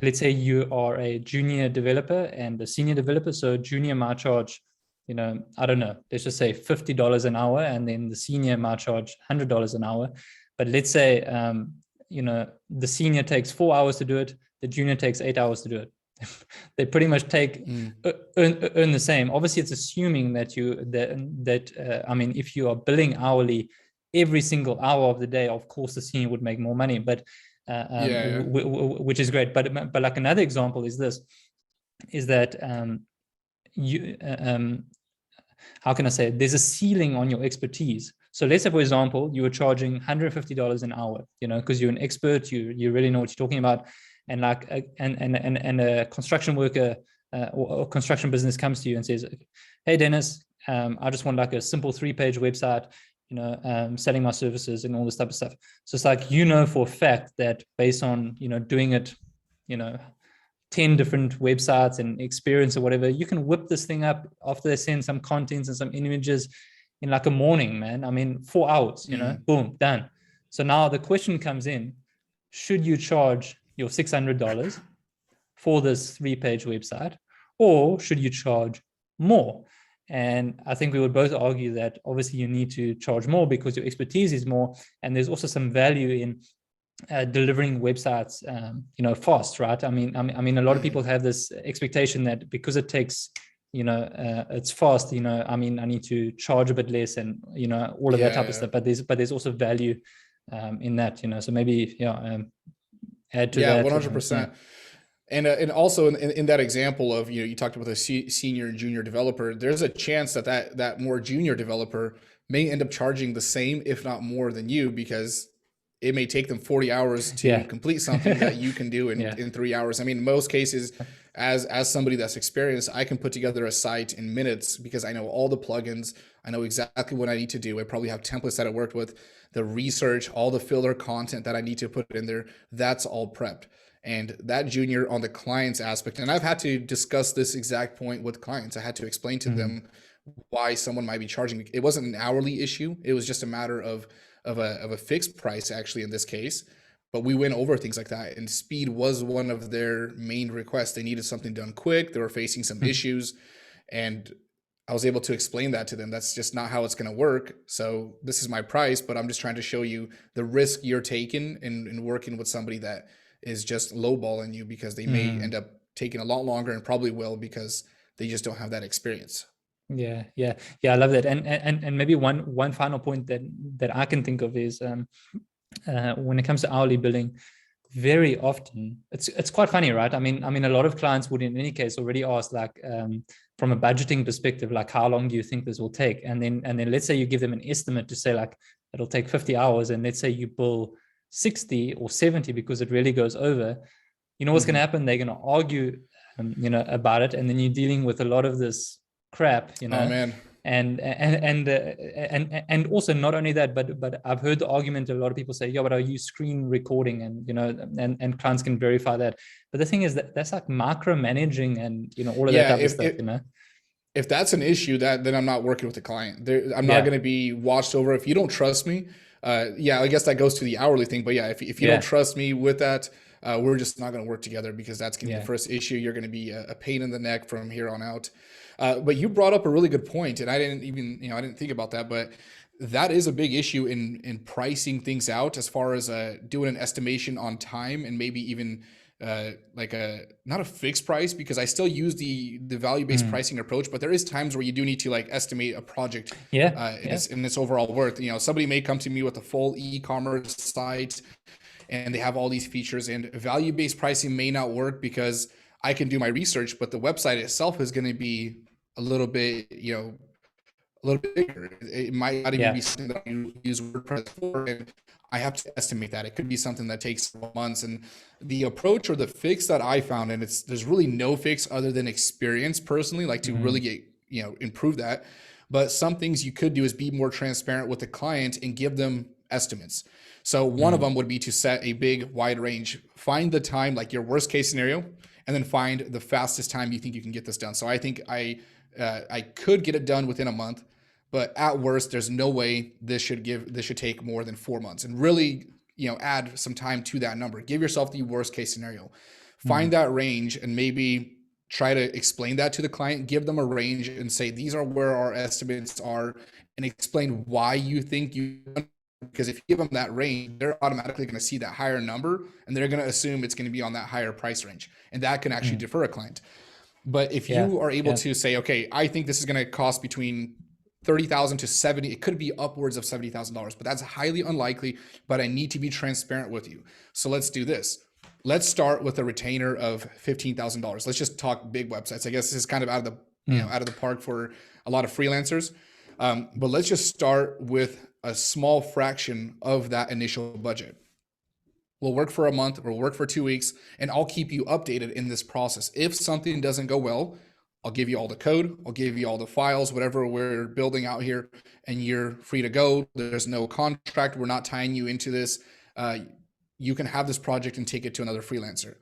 let's say you are a junior developer and a senior developer. So junior might charge, I don't know, let's just say $50 an hour, and then the senior might charge $100 an hour. But let's say, the senior takes 4 hours to do it, the junior takes 8 hours to do it. They pretty much earn the same. Obviously, it's assuming that if you are billing hourly every single hour of the day, of course the senior would make more money, but which is great. But another example is that how can I say it? There's a ceiling on your expertise. So let's say, for example, you were charging $150 an hour, because you're an expert, you really know what you're talking about, and a construction worker or construction business comes to you and says, "Hey, Dennis, I just want a simple 3-page website, selling my services and all this type of stuff." So it's for a fact that based on, doing it, 10 different websites and experience or whatever, you can whip this thing up after they send some contents and some images in a morning, man. 4 hours, boom, done. So now the question comes in, should you charge your $600 for this 3-page website, or should you charge more? And I think we would both argue that obviously you need to charge more because your expertise is more, and there's also some value in delivering websites, fast, right? A lot of people have this expectation that because it takes, it's fast, I need to charge a bit less, and all of that type of stuff. But there's also value in that, so maybe add to that. 100%. And also in that example of, you talked about the senior and junior developer, there's a chance that more junior developer may end up charging the same, if not more than you, because it may take them 40 hours to complete something that you can do in 3 hours. In most cases, as somebody that's experienced, I can put together a site in minutes because I know all the plugins. I know exactly what I need to do. I probably have templates that I worked with, the research, all the filler content that I need to put in there. That's all prepped. And that junior on the client's aspect, and I've had to discuss this exact point with clients. I had to explain to them why someone might be charging. It wasn't an hourly issue. It was just a matter of a fixed price, actually, in this case. But we went over things like that, and speed was one of their main requests. They needed something done quick. They were facing some issues, and I was able to explain that to them. That's just not how it's going to work. So this is my price, but I'm just trying to show you the risk you're taking in working with somebody that is just lowballing you, because they may end up taking a lot longer, and probably will, because they just don't have that experience. Yeah. I love that. And maybe one final point that I can think of is when it comes to hourly billing, very often it's quite funny, right? I mean, a lot of clients would in any case already ask, like, from a budgeting perspective, like, how long do you think this will take? And then let's say you give them an estimate to say, like, it'll take 50 hours, and let's say you bill 60 or 70 because it really goes over. You know what's going to happen? They're going to argue, about it, and then you're dealing with a lot of this crap, Oh man. And also, not only that, but I've heard the argument, a lot of people say, yeah, but I use screen recording, and and clients can verify that. But the thing is that that's like micromanaging, and all of that type of stuff. If that's an issue, then I'm not working with the client. I'm not going to be watched over. If you don't trust me, I guess that goes to the hourly thing. But yeah, if you don't trust me with that, we're just not going to work together, because that's going to be the first issue. You're going to be a pain in the neck from here on out. But you brought up a really good point, and I didn't even, I didn't think about that, but that is a big issue in pricing things out, as far as doing an estimation on time, and maybe even like not a fixed price, because I still use the value-based pricing approach, but there is times where you do need to like estimate a project in its overall worth. Somebody may come to me with a full e-commerce site, and they have all these features, and value-based pricing may not work, because I can do my research, but the website itself is going to be a little bit, a little bit bigger. It might not even be something that you use WordPress for, and I have to estimate that. It could be something that takes several months. And the approach, or the fix that I found, and there's really no fix other than experience personally, like to really get, improve that. But some things you could do is be more transparent with the client and give them estimates. So one of them would be to set a big wide range, find the time, like your worst case scenario, and then find the fastest time you think you can get this done. So I think I could get it done within a month, but at worst, there's no way this should take more than 4 months. And really, add some time to that number. Give yourself the worst case scenario. Find that range, and maybe try to explain that to the client. Give them a range and say, these are where our estimates are, and explain why you think because if you give them that range, they're automatically going to see that higher number, and they're going to assume it's going to be on that higher price range, and that can actually defer a client. But if you are able to say, okay, I think this is going to cost between $30,000 to $70,000, it could be upwards of $70,000, but that's highly unlikely. But I need to be transparent with you. So let's do this. Let's start with a retainer of $15,000. Let's just talk big websites. I guess this is kind of out of the out of the park for a lot of freelancers. But let's just start with a small fraction of that initial budget. We'll work for a month, or we'll work for 2 weeks, and I'll keep you updated in this process. If something doesn't go well, I'll give you all the code, I'll give you all the files, whatever we're building out here, and you're free to go. There's no contract. We're not tying you into this. You can have this project and take it to another freelancer.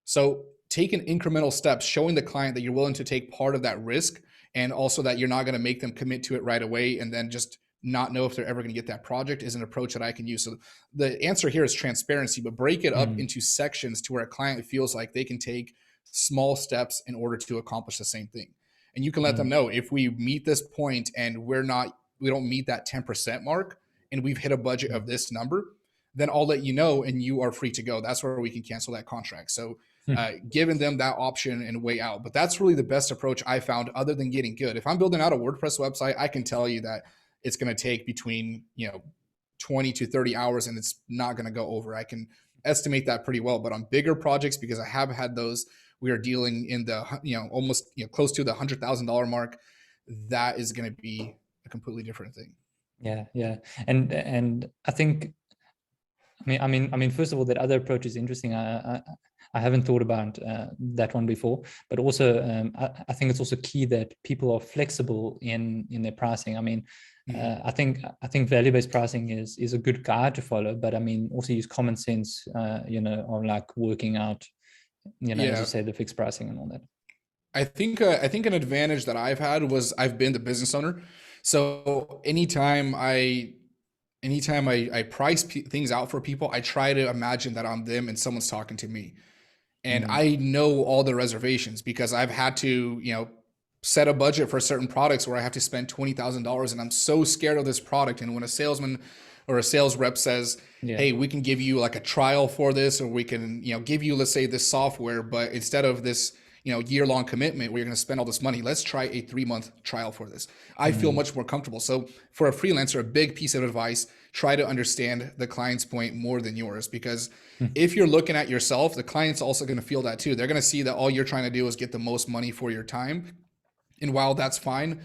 So taking incremental steps, showing the client that you're willing to take part of that risk, and also that you're not going to make them commit to it right away and then just not know if they're ever going to get that project, is an approach that I can use. So the answer here is transparency, but break it up into sections to where a client feels like they can take small steps in order to accomplish the same thing. And you can let them know, if we meet this point and we don't meet that 10% mark, and we've hit a budget of this number, then I'll let you know, and you are free to go. That's where we can cancel that contract. So giving them that option and way out. But that's really the best approach I found, other than getting good. If I'm building out a WordPress website, I can tell you that it's going to take between 20 to 30 hours, and it's not going to go over. I can estimate that pretty well. But on bigger projects, because I have had those, we are dealing in the almost close to the $100,000 mark. That is going to be a completely different thing. Yeah, and I think, I mean, first of all, that other approach is interesting. I haven't thought about that one before, but also I think it's also key that people are flexible in their pricing. I mean, I think value-based pricing is a good guide to follow, but I mean, also use common sense, you know, on like working out, you know, as you Yeah. say, the fixed pricing and all that. I think an advantage that I've had was I've been the business owner. So anytime I price things out for people, I try to imagine that I'm them and someone's talking to me. And I know all the reservations because I've had to, set a budget for certain products where I have to spend $20,000 and I'm so scared of this product. And when a salesman or a sales rep says, hey, we can give you like a trial for this, or we can, give you, let's say, this software, but instead of this, year-long commitment where you're going to spend all this money, let's try a 3-month trial for this. I feel much more comfortable. So for a freelancer, a big piece of advice, try to understand the client's point more than yours, because if you're looking at yourself, the client's also going to feel that too. They're going to see that all you're trying to do is get the most money for your time. And while that's fine,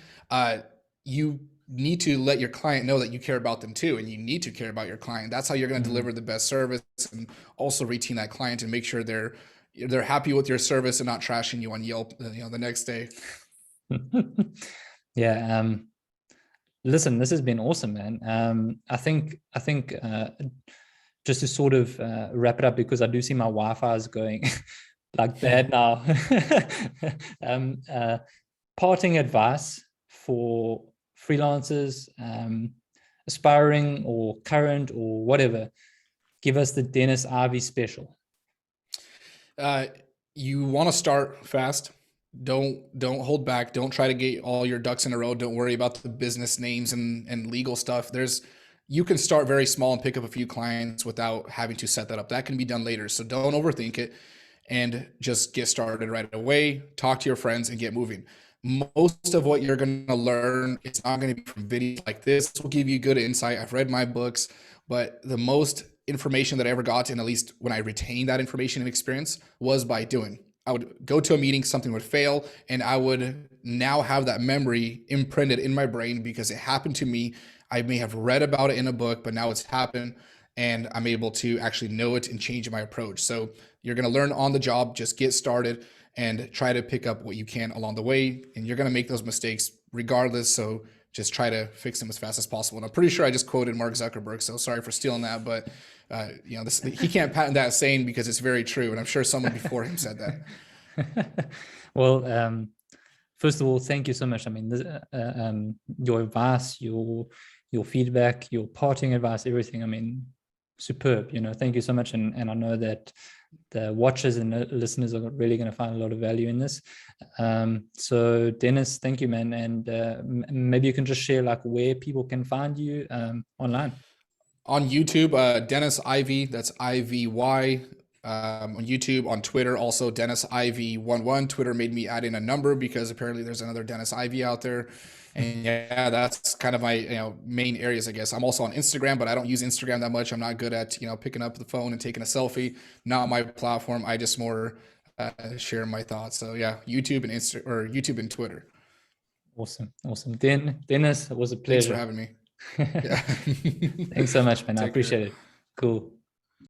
you need to let your client know that you care about them too, and you need to care about your client. That's how you're going to deliver the best service, and also retain that client and make sure they're happy with your service and not trashing you on Yelp, the next day. Yeah. Listen, this has been awesome, man. I think just to sort of wrap it up, because I do see my Wi-Fi is going like bad now. Parting advice for freelancers, aspiring or current or whatever. Give us the Dennis Ivy special. You want to start fast. Don't hold back. Don't try to get all your ducks in a row. Don't worry about the business names and legal stuff. You can start very small and pick up a few clients without having to set that up. That can be done later. So don't overthink it and just get started right away. Talk to your friends and get moving. Most of what you're going to learn, it's not going to be from videos like this. This will give you good insight. I've read my books, but the most information that I ever got, and at least when I retained that information and experience, was by doing. I would go to a meeting, something would fail, and I would now have that memory imprinted in my brain because it happened to me. I may have read about it in a book, but now it's happened, and I'm able to actually know it and change my approach. So you're going to learn on the job. Just get started and try to pick up what you can along the way. And you're going to make those mistakes regardless. So just try to fix them as fast as possible. And I'm pretty sure I just quoted Mark Zuckerberg, so sorry for stealing that, but he can't patent that saying because it's very true. And I'm sure someone before him said that. Well, first of all, thank you so much. I mean, your advice, your feedback, your parting advice, everything, I mean, superb, thank you so much. And I know that the watchers and the listeners are really going to find a lot of value in this. So Dennis, thank you, man. And maybe you can just share like where people can find you online. On YouTube, Dennis Ivy, that's IVY. On YouTube, on Twitter, also Dennis Ivy11. Twitter made me add in a number because apparently there's another Dennis Ivy out there. And yeah, that's kind of my main areas, I guess. I'm also on Instagram, but I don't use Instagram that much. I'm not good at picking up the phone and taking a selfie. Not my platform. I just more share my thoughts. So yeah, YouTube and YouTube and Twitter. Awesome. Dennis, it was a pleasure. Thanks for having me. Yeah. Thanks so much, man. I appreciate it. Cool.